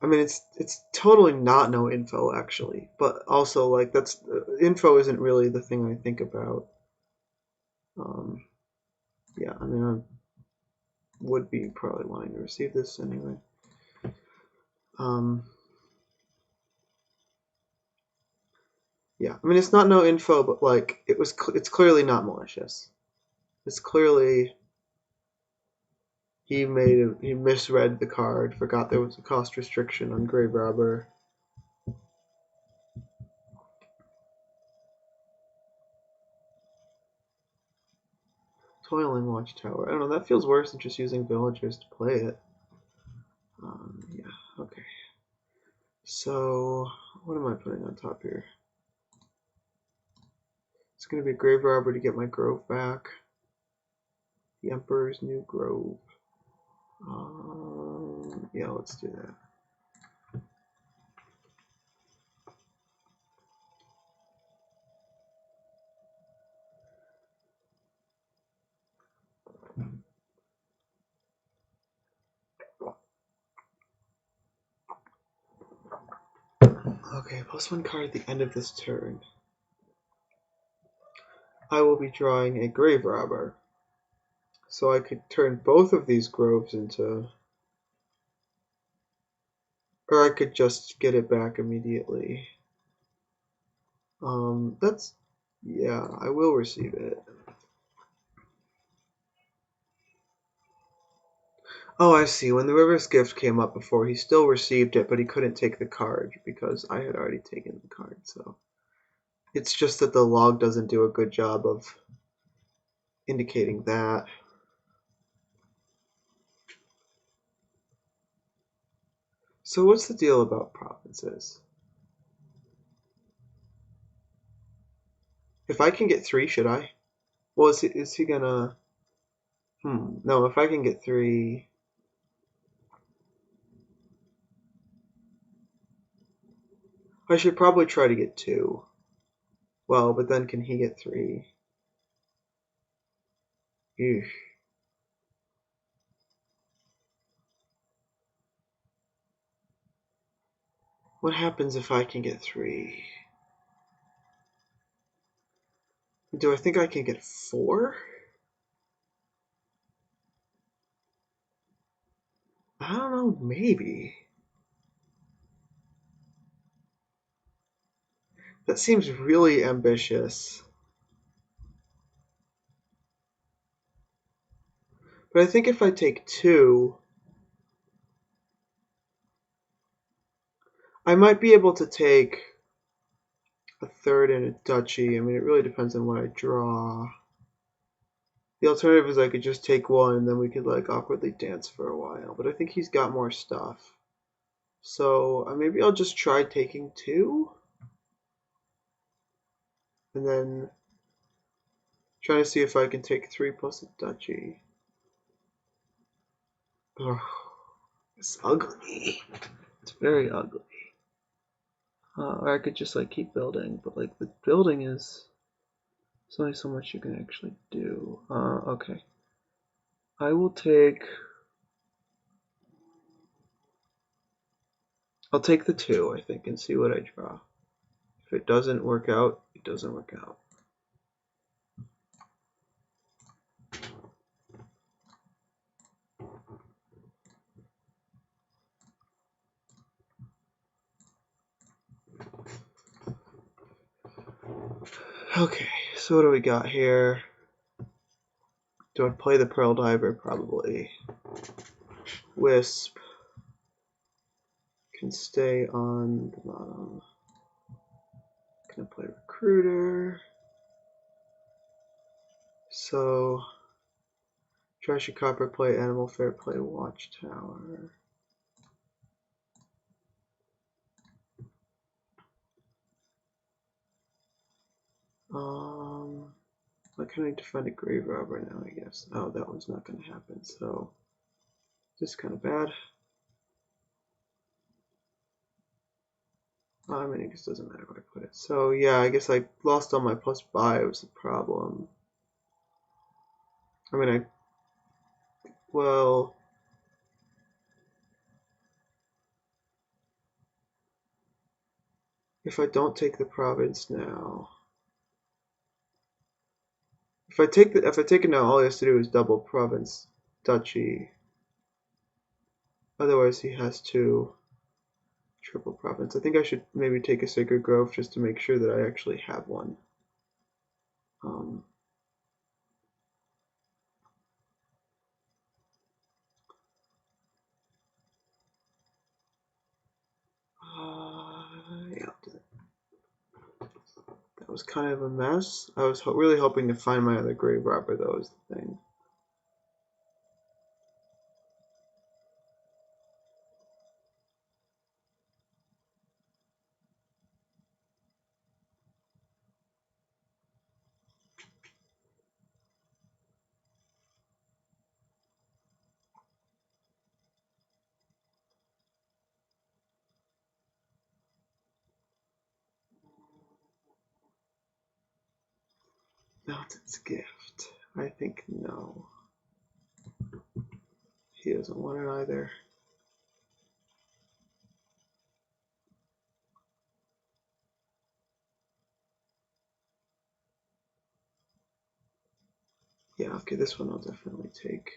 I mean, it's totally not no info actually, but also like that's info isn't really the thing I think about. Yeah, I mean, I would be probably wanting to receive this anyway. Yeah, I mean, it's not no info, but like it's clearly not malicious. It's clearly he misread the card, forgot there was a cost restriction on Grave Robber. Toil and Watchtower. I don't know, that feels worse than just using villagers to play it. Yeah, okay. So, what am I putting on top here? It's going to be a Grave Robber to get my Grove back. The Emperor's New Grove. Yeah, let's do that. Okay, plus 1 card at the end of this turn. I will be drawing a Grave Robber. So I could turn both of these Groves into... Or I could just get it back immediately. That's... Yeah, I will receive it. Oh, I see. When the River's Gift came up before, he still received it, but he couldn't take the card because I had already taken the card, so... It's just that the log doesn't do a good job of indicating that. So what's the deal about provinces? If I can get 3, should I? Well, is he gonna... No, if I can get 3... I should probably try to get 2. Well, but then can he get 3? Eesh. What happens if I can get 3? Do I think I can get 4? I don't know, maybe. That seems really ambitious. But I think if I take 2, I might be able to take a third and a duchy. I mean, it really depends on what I draw. The alternative is I could just take 1 and then we could like awkwardly dance for a while. But I think he's got more stuff. So maybe I'll just try taking 2. And then try to see if I can take 3 plus a duchy. Ugh, it's ugly. It's very ugly. Or I could just like keep building, but like the building is... There's only so much you can actually do. Okay. I will take... I'll take the 2, I think, and see what I draw. If it doesn't work out, it doesn't work out. Okay, so what do we got here? Do I play the Pearl Diver? Probably. Wisp can stay on the bottom. Gonna play Recruiter. So, Trashy Copper, play Animal Fair, play Watchtower. I kind of need to find a grave robber now, I guess. Oh, that one's not going to happen, so this is kind of bad. I mean, it just doesn't matter where I put it. So yeah, I guess I lost all my plus buy was the problem. I mean, well, if I don't take the province now, if I take it now, all he has to do is double province duchy. Otherwise, he has to triple province. I think I should maybe take a Sacred Grove just to make sure that I actually have one. Yeah, I'll do that. That was kind of a mess. I was really hoping to find my other grave robber, though, is the thing. Mountain's Gift. I think no. He doesn't want it either. Yeah, okay, this one I'll definitely take.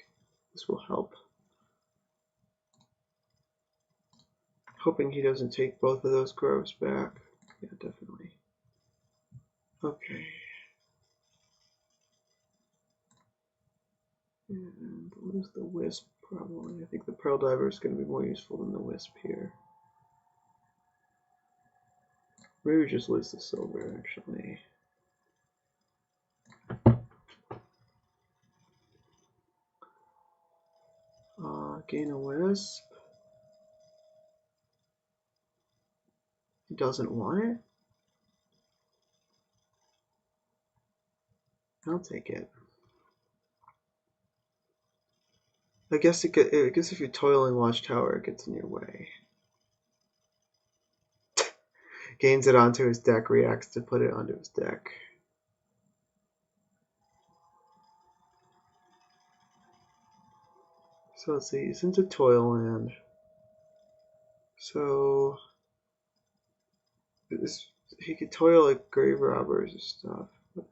This will help. Hoping he doesn't take both of those groves back. Yeah, definitely. Okay. And what is the Wisp? Probably. I think the Pearl Diver is going to be more useful than the Wisp here. Maybe just lose the silver, actually. Gain a Wisp. He doesn't want it? I'll take it. I guess if you're toiling Watchtower, it gets in your way. Gains it onto his deck, reacts to put it onto his deck. So let's see, he's into Toil land. So he could toil like grave robbers and stuff. But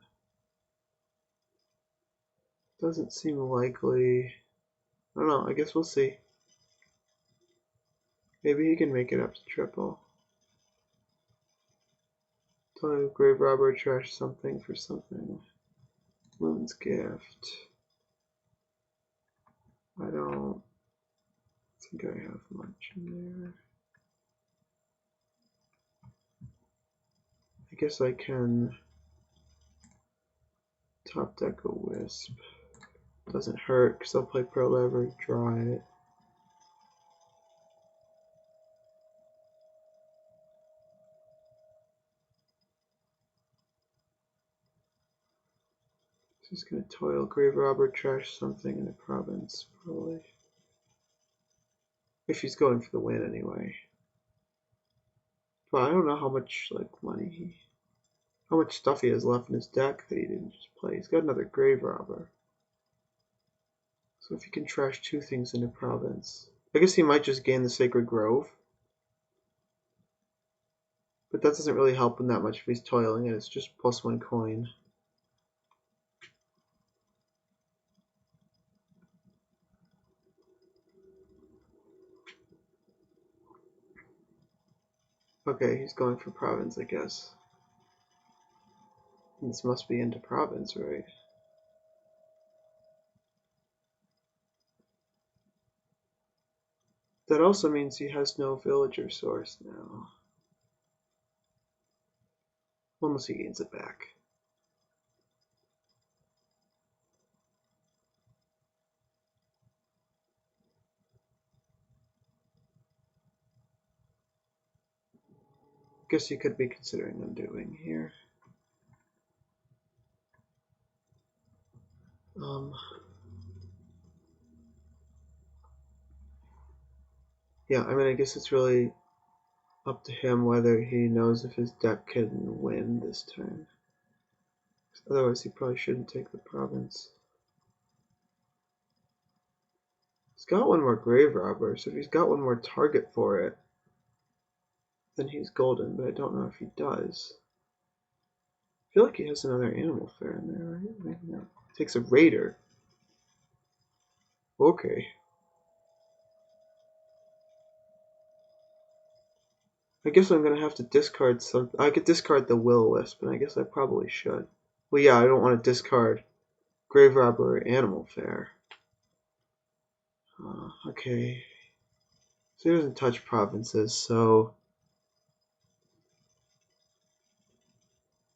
doesn't seem likely. I don't know, I guess we'll see. Maybe he can make it up to triple. Toil grave robber, trash something for something. Moon's Gift. I don't think I have much in there. I guess I can top deck a Wisp. Doesn't hurt because I'll play Pro Lever, draw it. Just gonna Toil grave robber, trash something in the province, probably. If he's going for the win anyway. But I don't know how much how much stuff he has left in his deck that he didn't just play. He's got another grave robber. So if he can trash two things in the province. I guess he might just gain the Sacred Grove. But that doesn't really help him that much if he's toiling it. It's just +1 coin. Okay, he's going for province, I guess. This must be into province, right? That also means he has no villager source now. Unless he gains it back. Guess you could be considering undoing here. Yeah, I mean, I guess it's really up to him whether he knows if his deck can win this turn. Otherwise, he probably shouldn't take the province. He's got one more grave robber, so if he's got one more target for it, then he's golden, but I don't know if he does. I feel like he has another animal fair in there, right? Maybe not. Takes a raider. Okay. I guess I'm gonna have to discard something. I could discard the Will-O-Wisp, and I guess I probably should. Well, yeah, I don't want to discard Grave Robber or Animal Fair. Okay. So he doesn't touch provinces, so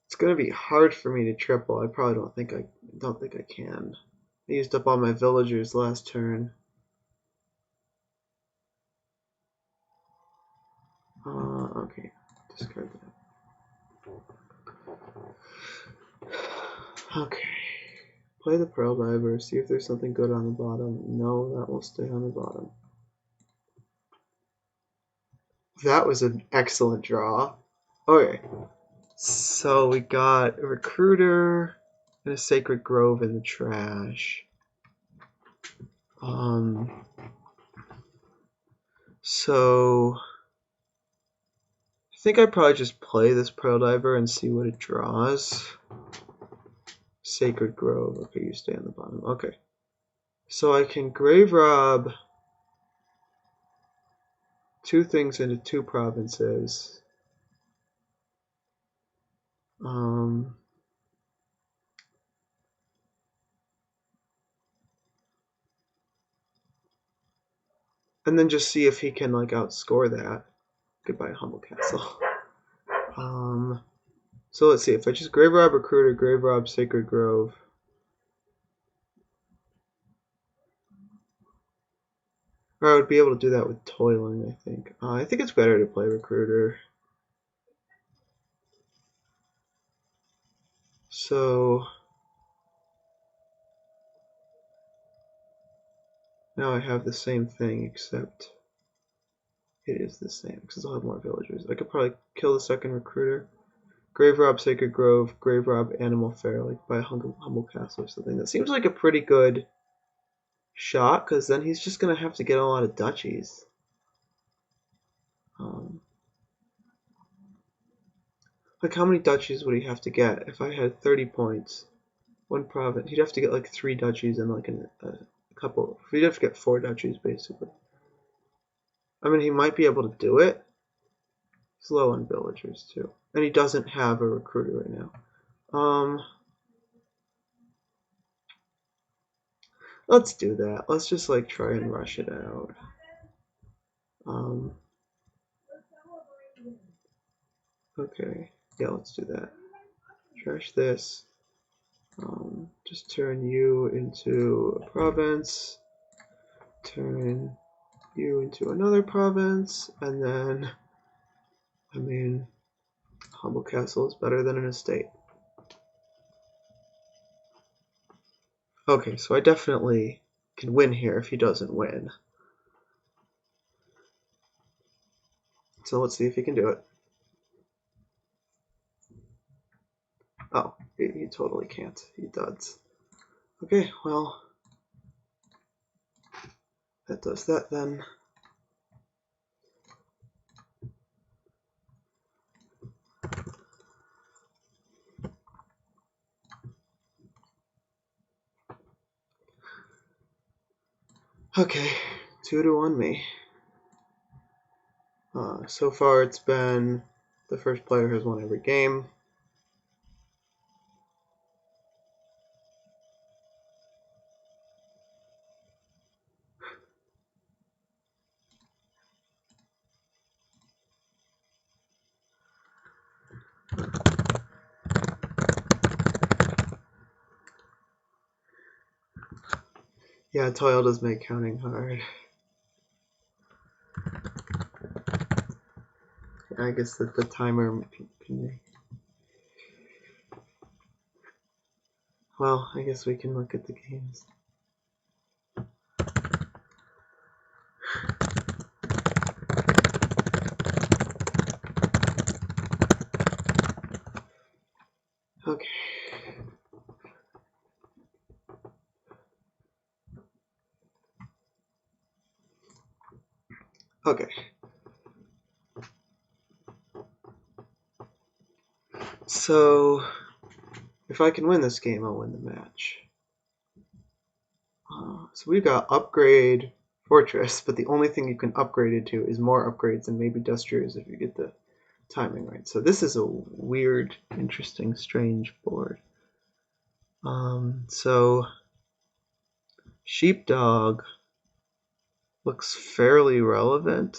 it's gonna be hard for me to triple. I probably don't think I can. I used up all my villagers last turn. Okay, discard that. Okay. Play the Pearl Diver, see if there's something good on the bottom. No, that will stay on the bottom. That was an excellent draw. Okay. So we got a Recruiter and a Sacred Grove in the trash. So I think I'd probably just play this Pearl Diver and see what it draws. Sacred Grove. Okay, you stay on the bottom. Okay. So I can grave rob two things into two provinces. And then just see if he can like outscore that. Goodbye, Humble Castle. So let's see, if I just grave rob Recruiter, grave rob Sacred Grove. Or I would be able to do that with Toiling, I think. I think it's better to play Recruiter. So now I have the same thing, except it is the same, because I'll have more villagers. I could probably kill the second recruiter. Grave Rob Sacred Grove, Grave Rob Animal Fair, like by Humble Castle or something. That seems like a pretty good shot, because then he's just going to have to get a lot of duchies. Like, how many duchies would he have to get if I had 30 points? One province. He'd have to get like 3 duchies and like a couple. He'd have to get 4 duchies, basically. I mean, he might be able to do it. He's low on villagers, too. And he doesn't have a recruiter right now. Let's do that. Let's just like try and rush it out. Okay. Yeah, let's do that. Trash this. Just turn you into a province. Turn you into another province. And then, I mean, Humble Castle is better than an estate. Okay, so I definitely can win here if he doesn't win. So let's see if he can do it. Oh, he totally can't. He does. Okay, well, that does that then. Okay, 2-1 me. So far it's been the first player has won every game. Yeah, Toil does make counting hard. I guess that the timer can. Well, I guess we can look at the games. Okay. Okay. So, if I can win this game, I'll win the match. So we've got upgrade fortress, but the only thing you can upgrade it to is more upgrades and maybe Dustriers if you get the timing right. So this is a weird, interesting, strange board. So Sheepdog looks fairly relevant.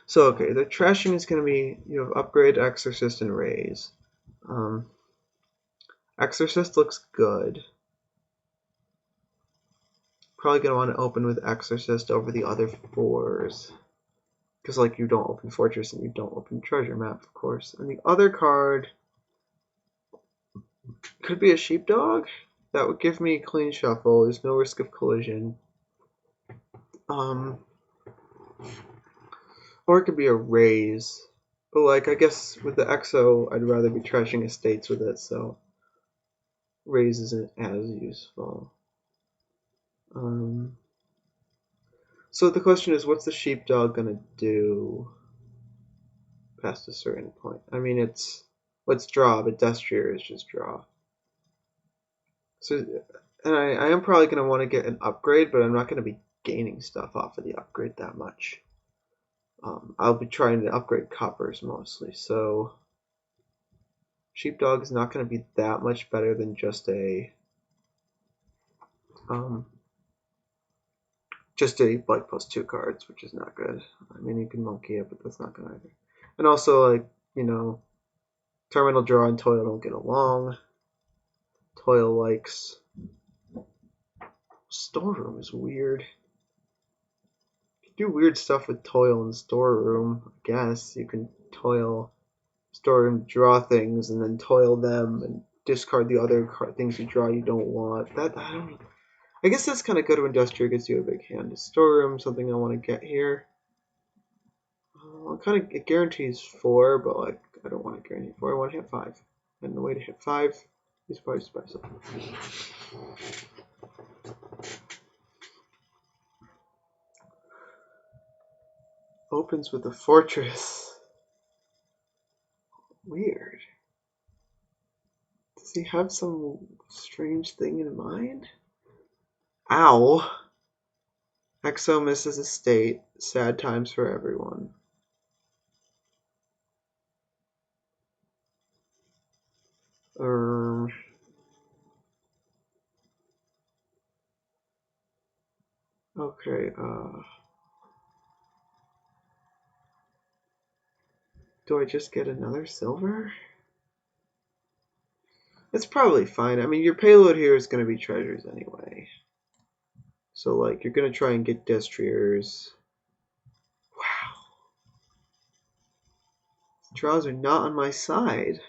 So okay, the trashing is going to be, you have upgrade, exorcist, and raise. Exorcist looks good. Probably going to want to open with exorcist over the other 4s. Because like you don't open fortress and you don't open treasure map, of course. And the other card could be a sheepdog. That would give me a clean shuffle. There's no risk of collision. Or it could be a raise. But like I guess with the exo, I'd rather be trashing estates with it, so raise isn't as useful. So the question is, what's the sheepdog gonna do past a certain point? I mean, let's draw, but Destrier is just draw. So, and I am probably gonna want to get an upgrade, but I'm not gonna be gaining stuff off of the upgrade that much. I'll be trying to upgrade coppers mostly, so sheepdog is not gonna be that much better than just a like +2 cards, which is not good. I mean, you can monkey it, but that's not good either. And also, like, you know, terminal draw and Toil don't get along. Toil likes storeroom is weird. You can do weird stuff with Toil in storeroom. I guess you can Toil storeroom, draw things, and then Toil them and discard the other things you draw you don't want. That I don't. I guess that's kind of good. Industrial gives you a big hand. Storeroom, something I want to get here. Kind of, it guarantees 4, but like I don't want to guarantee 4. I want to hit 5, and the way to hit 5 is by special. Opens with a fortress. Weird. Does he have some strange thing in mind? Ow. Exo misses a state. Sad times for everyone. Okay, do I just get another silver? It's probably fine. I mean, your payload here is going to be treasures anyway. So, like, you're going to try and get destriers. Wow. The draws are not on my side.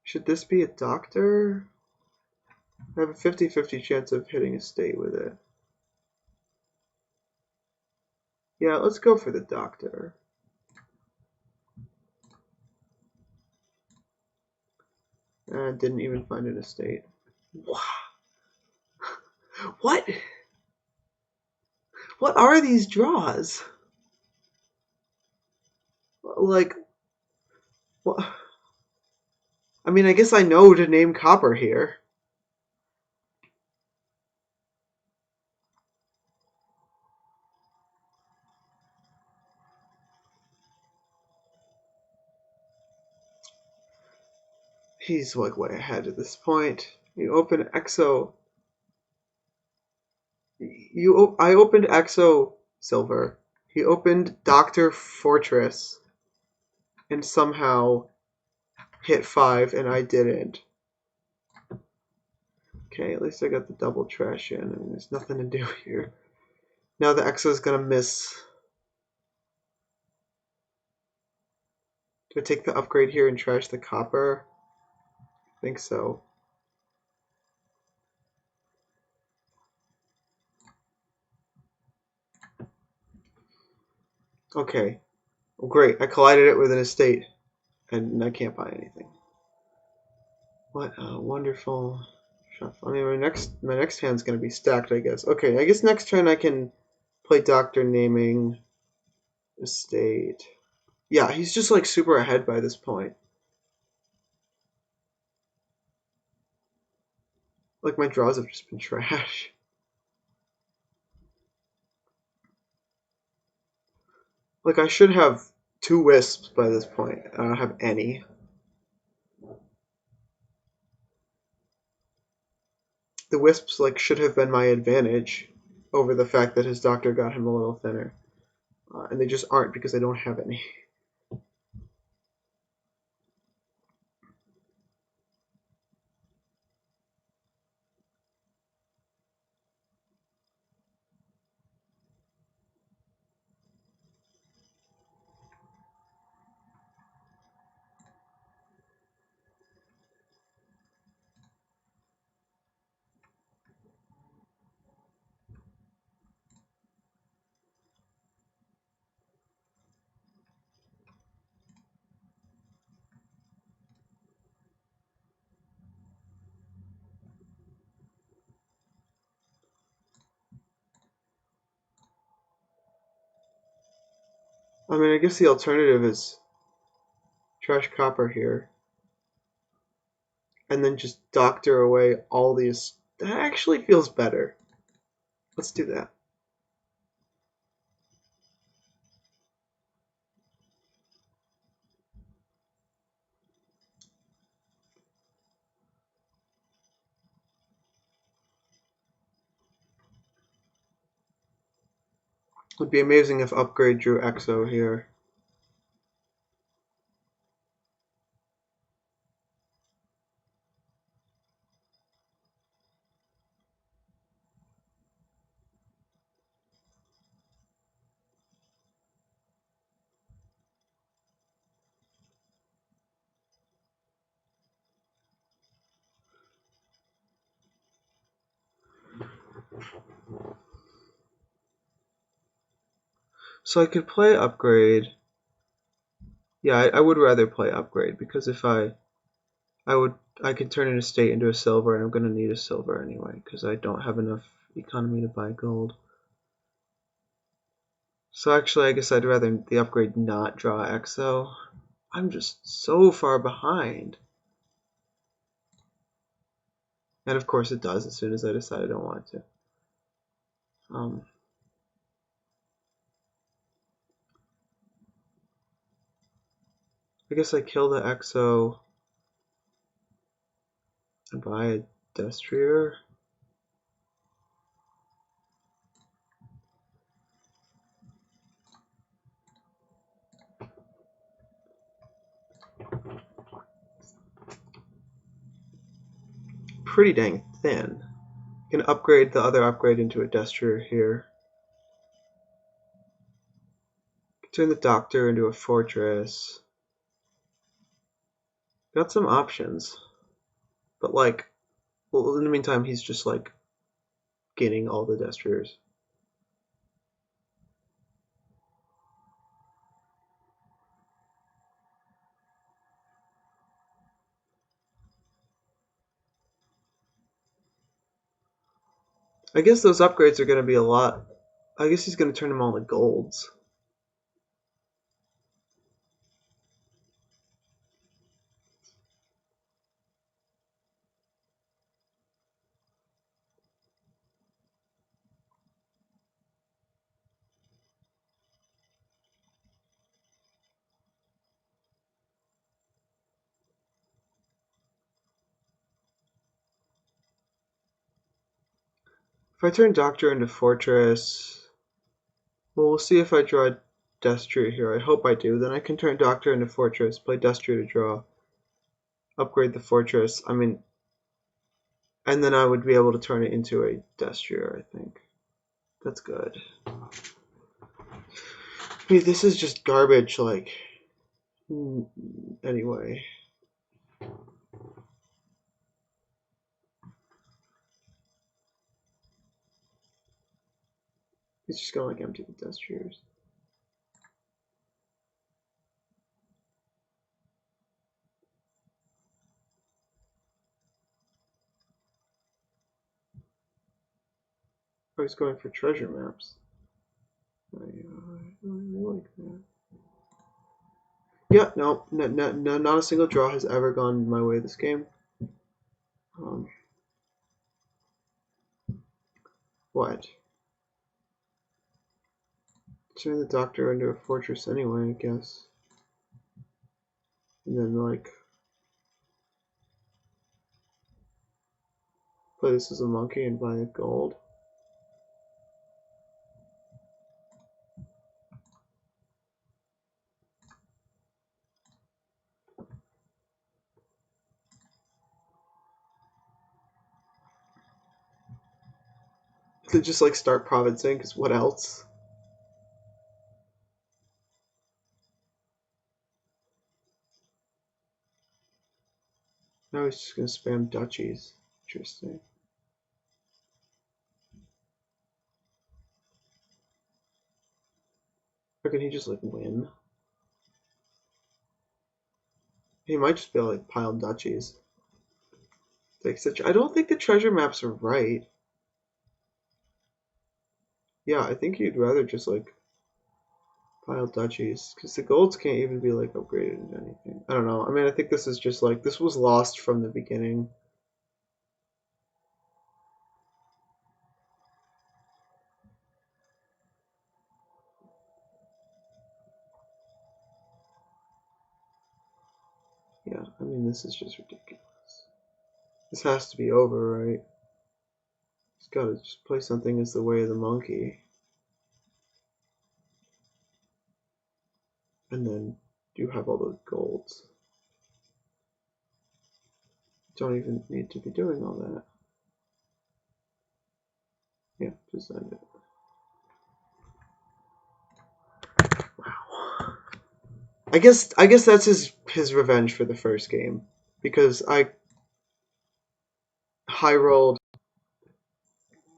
Should this be a doctor? I have a 50-50 chance of hitting a state with it. Yeah, let's go for the doctor. And didn't even find an estate. Wow. What? What are these draws? Like, what? I mean, I guess I know to name copper here. He's like way ahead at this point. You open Exo. I opened Exo Silver. He opened Doctor Fortress, and somehow hit 5, and I didn't. Okay, at least I got the double trash in, and there's nothing to do here. Now the Exo's gonna miss. Do I take the upgrade here and trash the copper? I think so. Okay. Well, great. I collided it with an estate, and I can't buy anything. What a wonderful shuffle. I mean, my next hand's gonna be stacked, I guess. Okay, I guess next turn I can play Doctor naming estate. Yeah, he's just like super ahead by this point. Like my draws have just been trash. Like I should have 2 wisps by this point. I don't have any. The wisps like should have been my advantage over the fact that his doctor got him a little thinner, and they just aren't because I don't have any. I mean, I guess the alternative is trash copper here, and then just doctor away all these. That actually feels better. Let's do that. It would be amazing if upgrade drew Exo here. So I could play upgrade. Yeah, I would rather play upgrade because if I could turn an estate into a silver, and I'm gonna need a silver anyway because I don't have enough economy to buy gold. So actually, I guess I'd rather the upgrade not draw X though. I'm just so far behind. And of course it does as soon as I decide I don't want to. I guess I kill the Exo and buy a Destrier. Pretty dang thin. Can upgrade the other upgrade into a Destrier here. Turn the Doctor into a Fortress. Got some options. But like, well, in the meantime, he's just like getting all the Destriers. I guess those upgrades are going to be a lot. I guess he's going to turn them all to golds. If I turn Doctor into Fortress, well, we'll see if I draw Destrier here. I hope I do. Then I can turn Doctor into Fortress, play Destrier to draw, upgrade the Fortress. I mean, and then I would be able to turn it into a Destrier, I think. That's good. Hey, this is just garbage, like, anyway. He's just gonna, like, empty the Destriers. Oh, he's going for treasure maps. I really like that. Yeah, no, not a single draw has ever gone my way this game. What? Turn the Doctor into a fortress anyway, I guess. And then, like, play this as a monkey and buy a gold. To just, like, start provincing, because what else? Now he's just gonna spam duchies. Interesting. Or can he just, like, win? He might just be able to, like, pile duchies. I don't think the treasure maps are right. Yeah, I think you'd rather just, like, pile duchies. Because the golds can't even be, like, upgraded into anything. I don't know. I mean, I think this is just, like, this was lost from the beginning. Yeah, I mean, this is just ridiculous. This has to be over, right? He's gotta just play something as the way of the monkey. And then you have all those golds. Don't even need to be doing all that. Yeah, just end it. Wow. I guess that's his revenge for the first game. Because I high rolled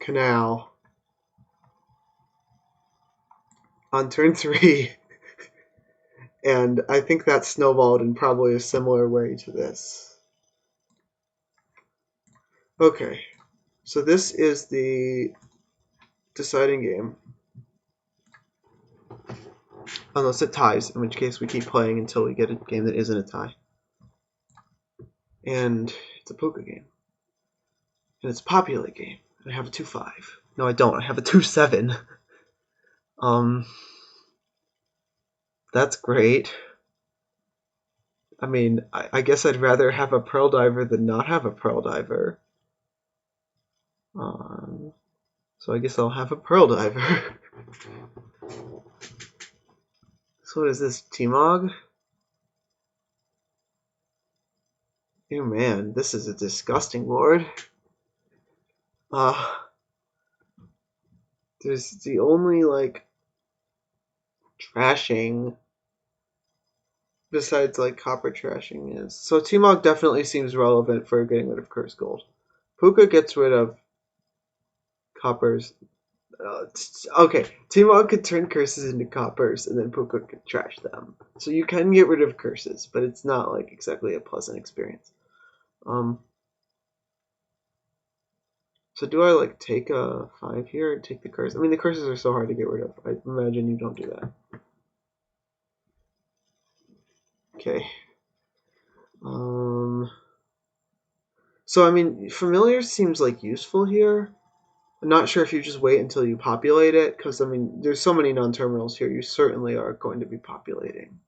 Canal. on turn 3, and I think that snowballed in probably a similar way to this. Okay, so this is the deciding game. Unless it ties, in which case we keep playing until we get a game that isn't a tie. And it's a poker game. And it's a populate game. I have a 2-5. No, I don't. I have a 2-7. That's great. I mean, I guess I'd rather have a Pearl Diver than not have a Pearl Diver. So I guess I'll have a Pearl Diver. So what is this, T-Mog? Oh man, this is a disgusting board. There's the only, like, trashing besides, like, copper trashing is. So T-Mog definitely seems relevant for getting rid of Curse Gold. Puka gets rid of coppers. Okay, T-Mog could turn curses into coppers, and then Puka could trash them. So you can get rid of curses, but it's not, like, exactly a pleasant experience. So do I, like, take a 5 here and take the curse? I mean, the curses are so hard to get rid of. I imagine you don't do that. Okay. So, I mean, familiar seems, like, useful here. I'm not sure if you just wait until you populate it, because, I mean, there's so many non-terminals here, you certainly are going to be populating.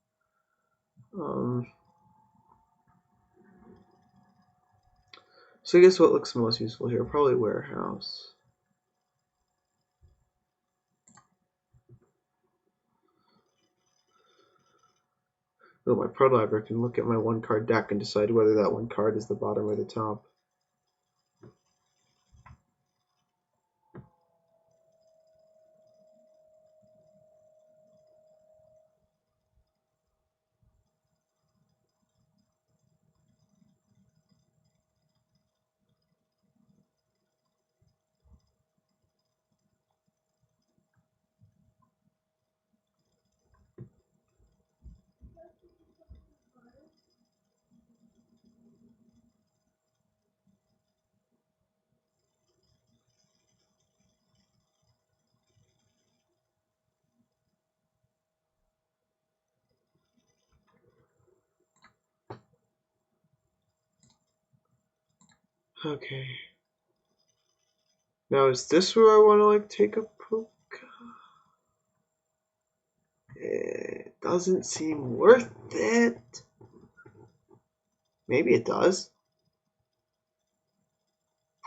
So I guess what looks most useful here? Probably warehouse. Oh, my Pro Diver can look at my one card deck and decide whether that one card is the bottom or the top. Okay. Now, is this where I want to, like, take a poke? It doesn't seem worth it. Maybe it does.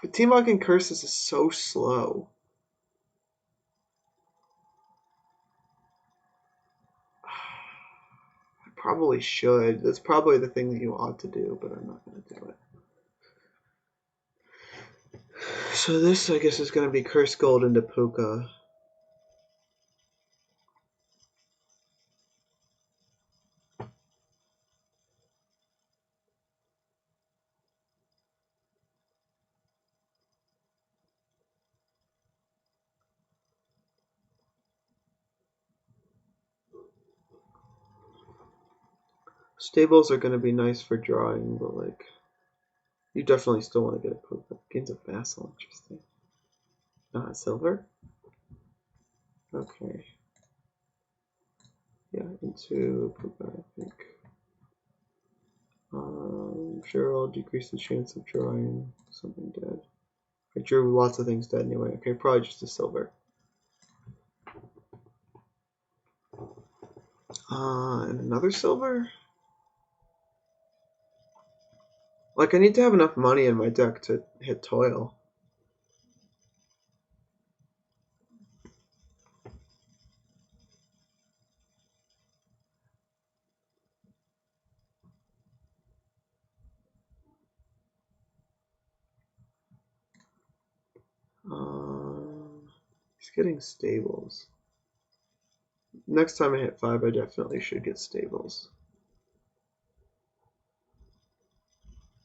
But T-Mog and Curses is so slow. I probably should. That's probably the thing that you ought to do, but I'm not going to do it. So this, I guess, is going to be Curse Gold into Puka. Stables are going to be nice for drawing, but, like, you definitely still want to get a Puka. Gains a Vassal, interesting. Silver? Okay. Yeah, into Puka, I think. Sure, I'll decrease the chance of drawing something dead. I drew lots of things dead anyway. Okay, probably just a silver. And another silver? Like, I need to have enough money in my deck to hit Toil. He's getting stables. Next time I hit 5, I definitely should get stables.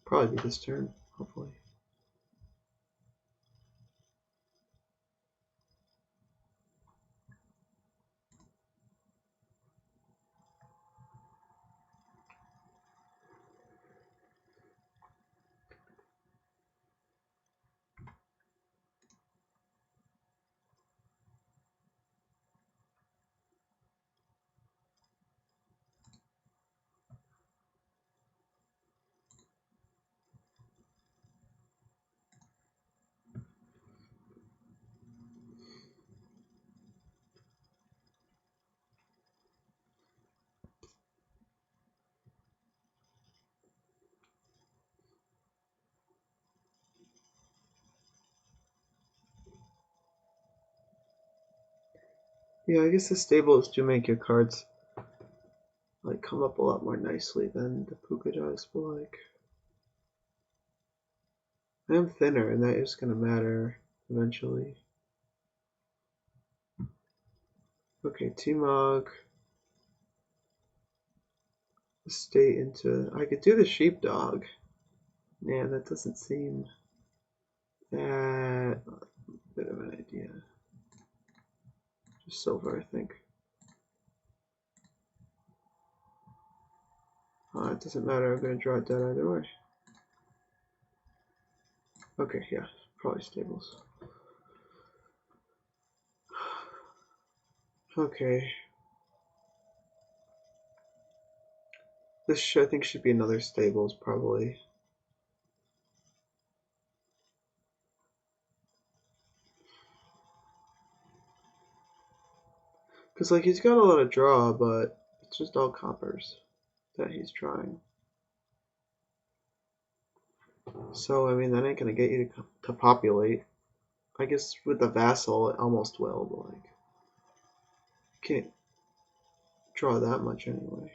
Probably be this turn, hopefully. Yeah, I guess the stables do make your cards like come up a lot more nicely than the Puka does, but like I am thinner and that is gonna matter eventually. Okay, T-Mog. Stay into I could do the sheepdog. Yeah, that doesn't seem that bit of an idea. Just silver, I think. It doesn't matter, I'm gonna draw it dead either way. Okay, yeah, probably stables. Okay. This I think should be another stables probably. Because like he's got a lot of draw, but it's just all coppers that he's drawing. So I mean that ain't gonna get you to populate. I guess with the vassal it almost will, but like can't draw that much anyway.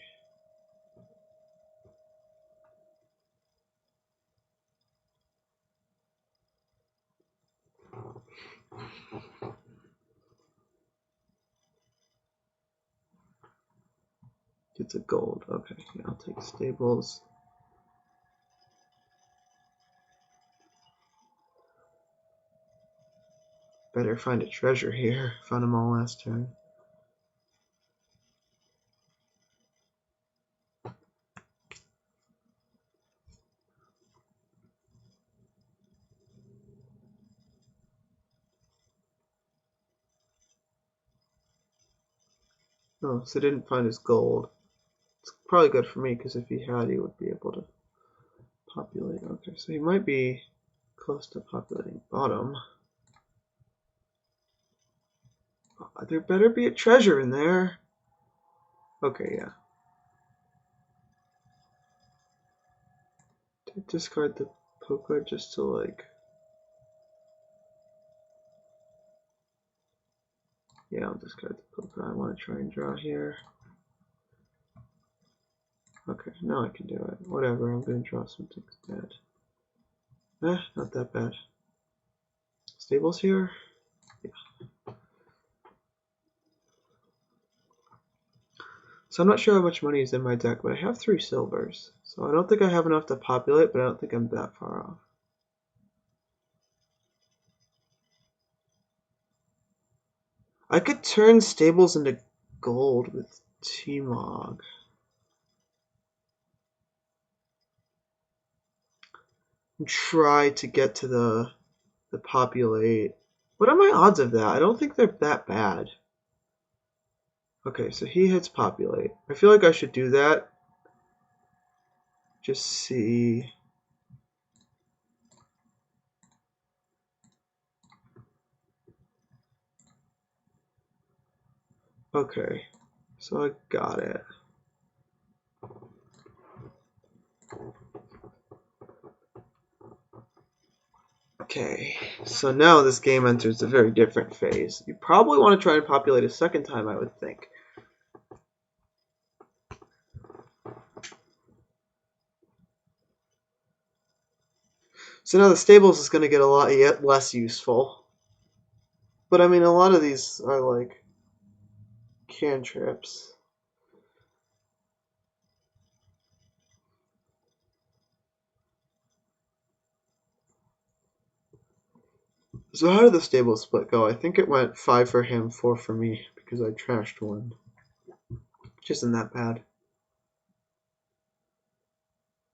It's a gold. Okay, yeah, I'll take stables. Better find a treasure here. Found them all last turn. Oh, so didn't find his gold. It's probably good for me because if he had, he would be able to populate. Okay, so he might be close to populating bottom. There better be a treasure in there. Okay, yeah. Discard the poker just to like. Yeah, I'll discard the poker. I want to try and draw here. Okay, now I can do it. Whatever, I'm going to draw something instead. Not that bad. Stables here? Yeah. So I'm not sure how much money is in my deck, but I have 3 silvers. So I don't think I have enough to populate, but I don't think I'm that far off. I could turn stables into gold with T-Mog. And try to get to the populate. What are my odds of that? I don't think they're that bad. Okay, so he hits populate. I feel like I should do that. Just see. Okay, so I got it. Okay, so now this game enters a very different phase. You probably want to try and populate a second time, I would think. So now the stables is going to get a lot less useful. But I mean, a lot of these are like cantrips. So how did the stable split go? I think it went 5 for him, 4 for me, because I trashed one. Which isn't that bad.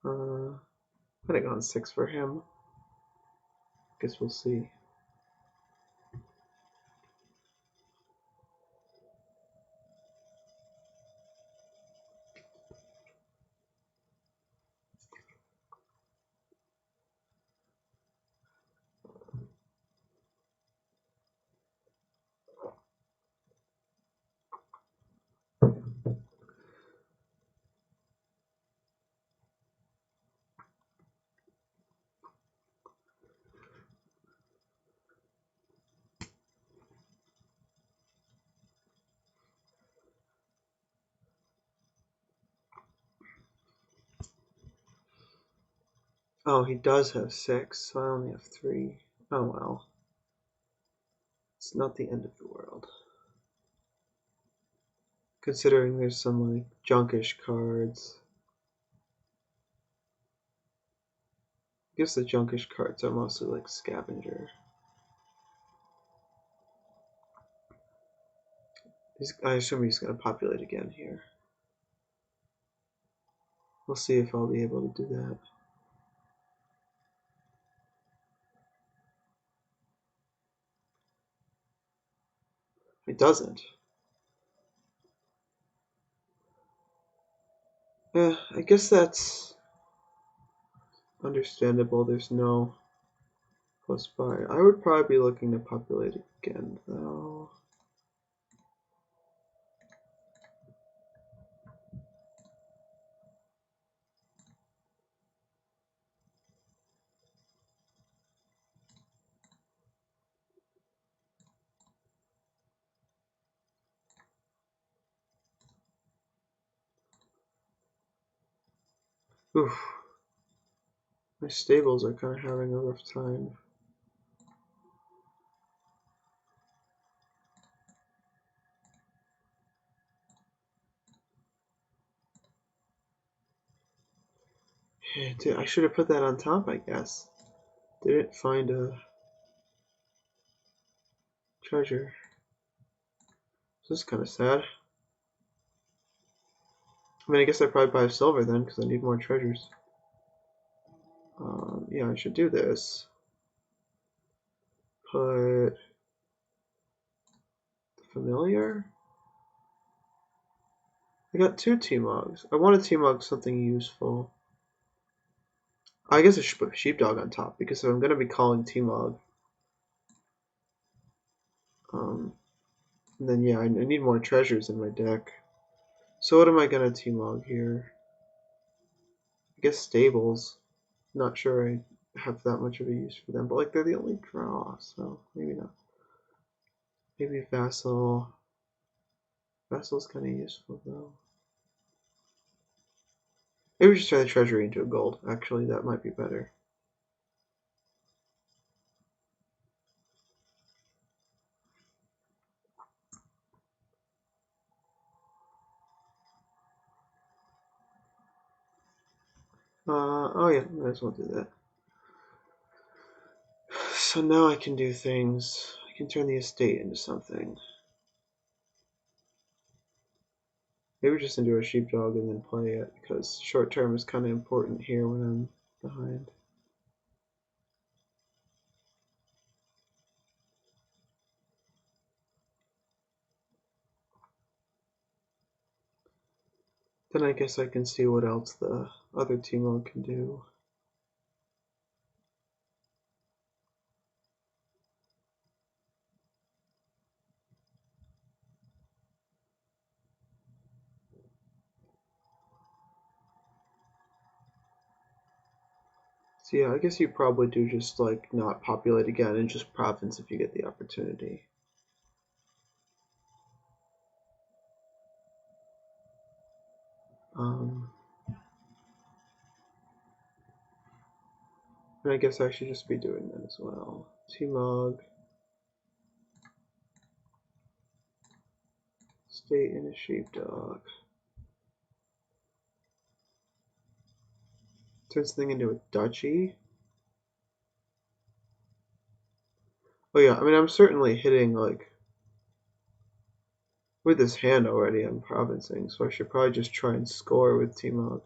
Might have gone 6 for him. Guess we'll see. Oh, he does have 6, so I only have 3. Oh well. It's not the end of the world. Considering there's some like junkish cards. I guess the junkish cards are mostly like scavenger. I assume he's going to populate again here. We'll see if I'll be able to do that. He doesn't. Yeah, I guess that's understandable. There's no close by. I would probably be looking to populate again, though. Oof. My stables are kind of having a rough time. I should have put that on top, I guess. Didn't find a treasure. This is kind of sad. I mean, I guess I probably buy silver then, because I need more treasures. Yeah, I should do this. Put familiar. I got 2 T-Mogs. I want to T-Mog something useful. I guess I should put Sheepdog on top, because if I'm going to be calling T-Mog, then yeah, I need more treasures in my deck. So what am I going to T-Mog here? I guess Stables. Not sure I have that much of a use for them, but like they're the only draw, so maybe not. Maybe Vassal. Vassal's kind of useful though. Maybe just turn the treasury into a gold. Actually, that might be better. Oh yeah, might as well do that. So now I can do things. I can turn the estate into something. Maybe just into a sheepdog and then play it, because short term is kind of important here when I'm behind. Then I guess I can see what else the other Teemo can do. So yeah, I guess you probably do just like not populate again and just province if you get the opportunity. And I guess I should just be doing that as well. Tmog, stay in a sheepdog. Turn something into a duchy. Oh yeah, I mean I'm certainly hitting like with this hand already. I'm provincing, so I should probably just try and score with Tmog.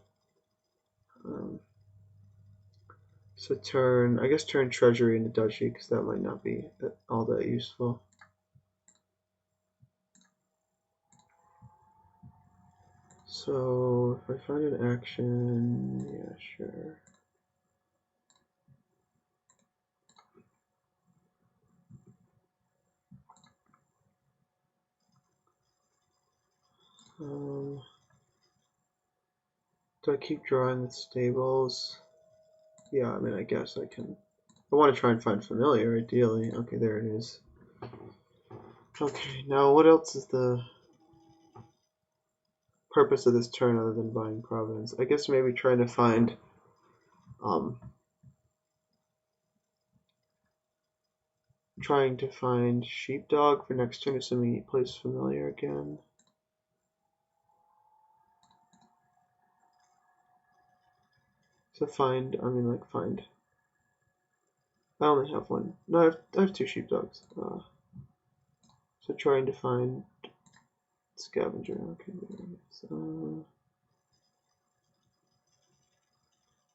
So turn, I guess turn treasury into duchy because that might not be all that useful. So if I find an action, yeah, sure. Do I keep drawing with stables? Yeah, I mean, I guess I can. I want to try and find familiar, ideally. Okay, there it is. Okay, now what else is the purpose of this turn other than buying province? I guess maybe trying to find trying to find sheepdog for next turn, assuming he plays familiar again. So find, find. I only have one. No, I have two sheepdogs. So trying to find scavenger. Okay, there it is.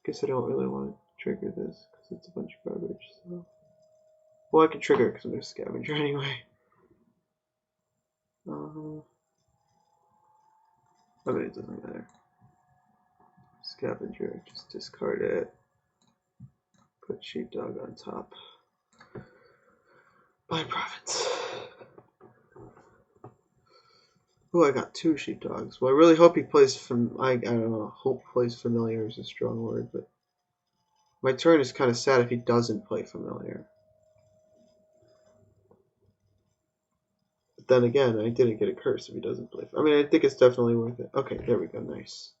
Guess I don't really want to trigger this because it's a bunch of garbage. So, well, I can trigger it because I'm a scavenger anyway. I mean, it doesn't matter. Scavenger, just discard it. Put sheepdog on top. By province. Oh, I got two sheepdogs. Well, I really hope he plays from. I don't know. Hope plays familiar is a strong word, but my turn is kind of sad if he doesn't play familiar. But then again, I didn't get a curse if he doesn't play. I mean, I think it's definitely worth it. Okay, there we go. Nice.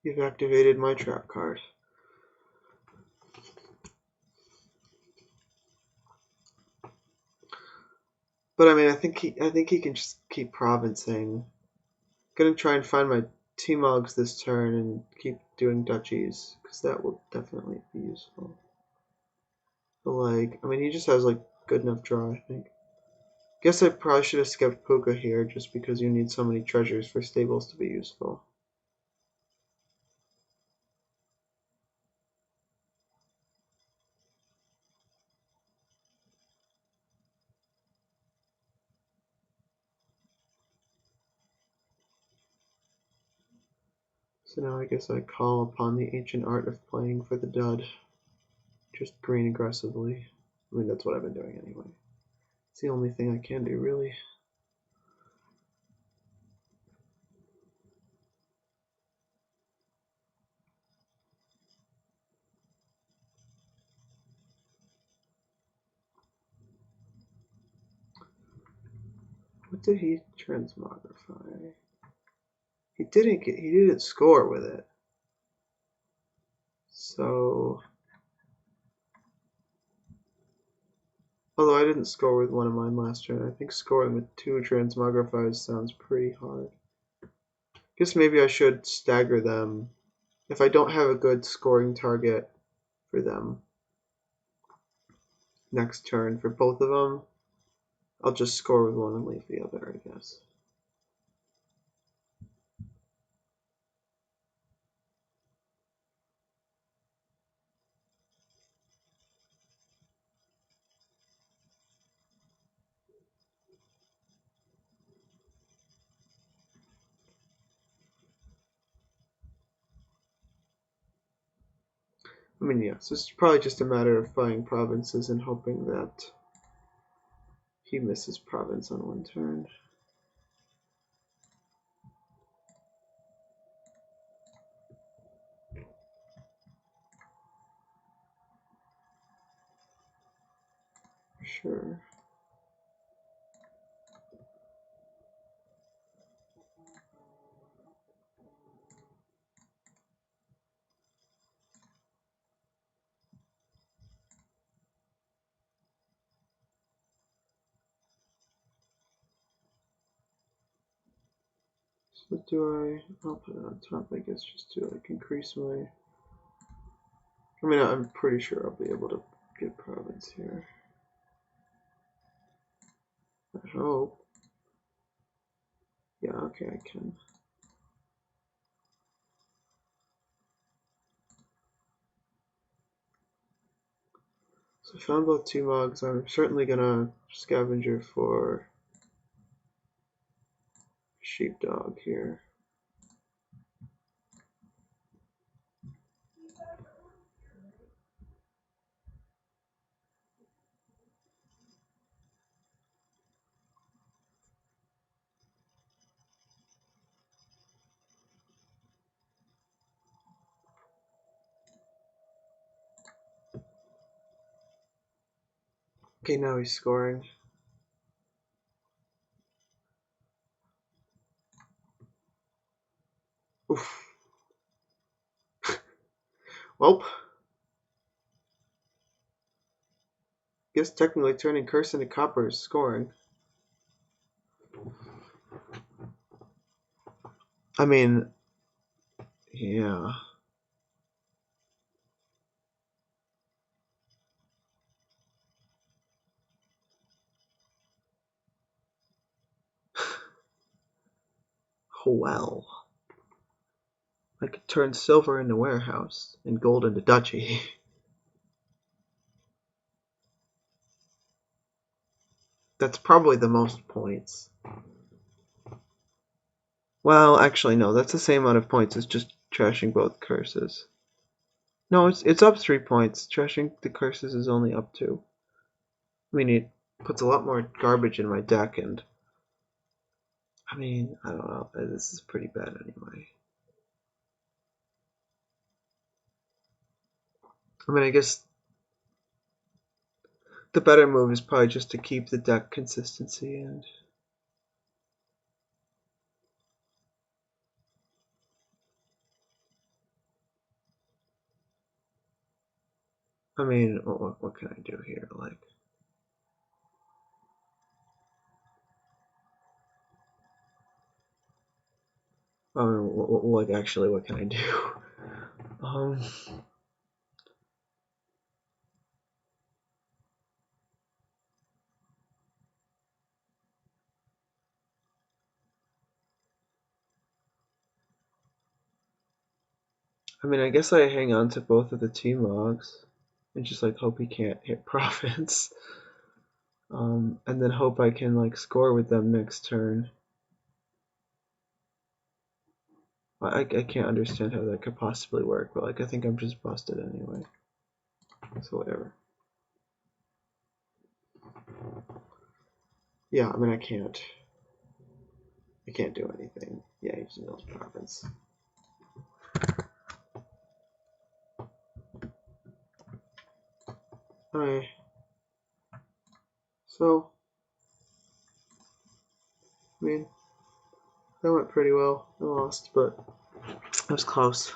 You've activated my trap card. But I mean, I think he can just keep provincing. Gonna try and find my T-Mogs this turn and keep doing duchies, because that will definitely be useful. But like, I mean, he just has like good enough draw, I think. Guess I probably should have skipped Puka here, just because you need so many treasures for stables to be useful. So now I guess I call upon the ancient art of playing for the dud. Just green aggressively. I mean, that's what I've been doing anyway. It's the only thing I can do, really. What did he transmogrify? He didn't score with it. So, although I didn't score with one of mine last turn, I think scoring with two transmogrifies sounds pretty hard. Guess maybe I should stagger them if I don't have a good scoring target for them next turn for both of them. I'll just score with one and leave the other, I guess. I mean, yeah, so it's probably just a matter of buying provinces and hoping that he misses province on one turn. Sure. So I'll put it on top, I guess, just to like increase my, I mean, I'm pretty sure I'll be able to get province here. I hope. Yeah, okay, I can. So I found both two mogs. I'm certainly gonna scavenger for sheepdog here. Okay, now he's scoring. Oof. Well, guess technically turning curse into copper is scoring. I mean, yeah. Well, I could turn silver into warehouse and gold into duchy. That's probably the most points. Well, actually, no. That's the same amount of points as just trashing both curses. No, it's up 3 points. Trashing the curses is only up 2. I mean, it puts a lot more garbage in my deck, and I mean, I don't know. This is pretty bad anyway. I mean, I guess the better move is probably just to keep the deck consistency and. I mean, what can I do here? Like, I mean, like actually, what can I do? Um, I mean, I guess I hang on to both of the team logs and just like hope he can't hit profits. And then hope I can like score with them next turn. I can't understand how that could possibly work, but like I think I'm just busted anyway. So whatever. Yeah, I mean I can't do anything. Yeah, he just knows profits. Alright. So I mean that went pretty well. I lost, but it was close.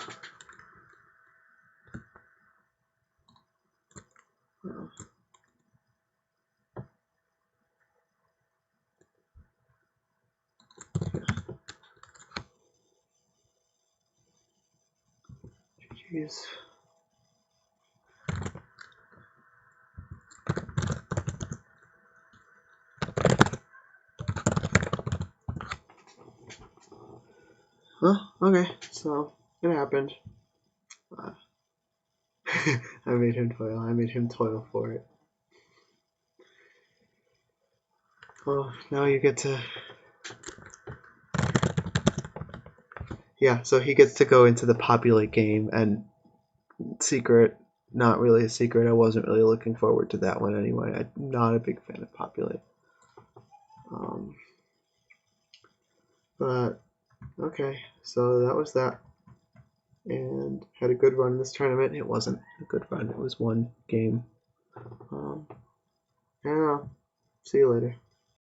Jeez. Well, okay, so it happened. Uh, I made him toil. I made him toil for it. Well, now you get to. Yeah, so he gets to go into the populate game, and secret, not really a secret. I wasn't really looking forward to that one anyway. I'm not a big fan of populate. Um, but okay, so that was that, and had a good run in this tournament. It wasn't a good run. It was one game. I don't know. See you later.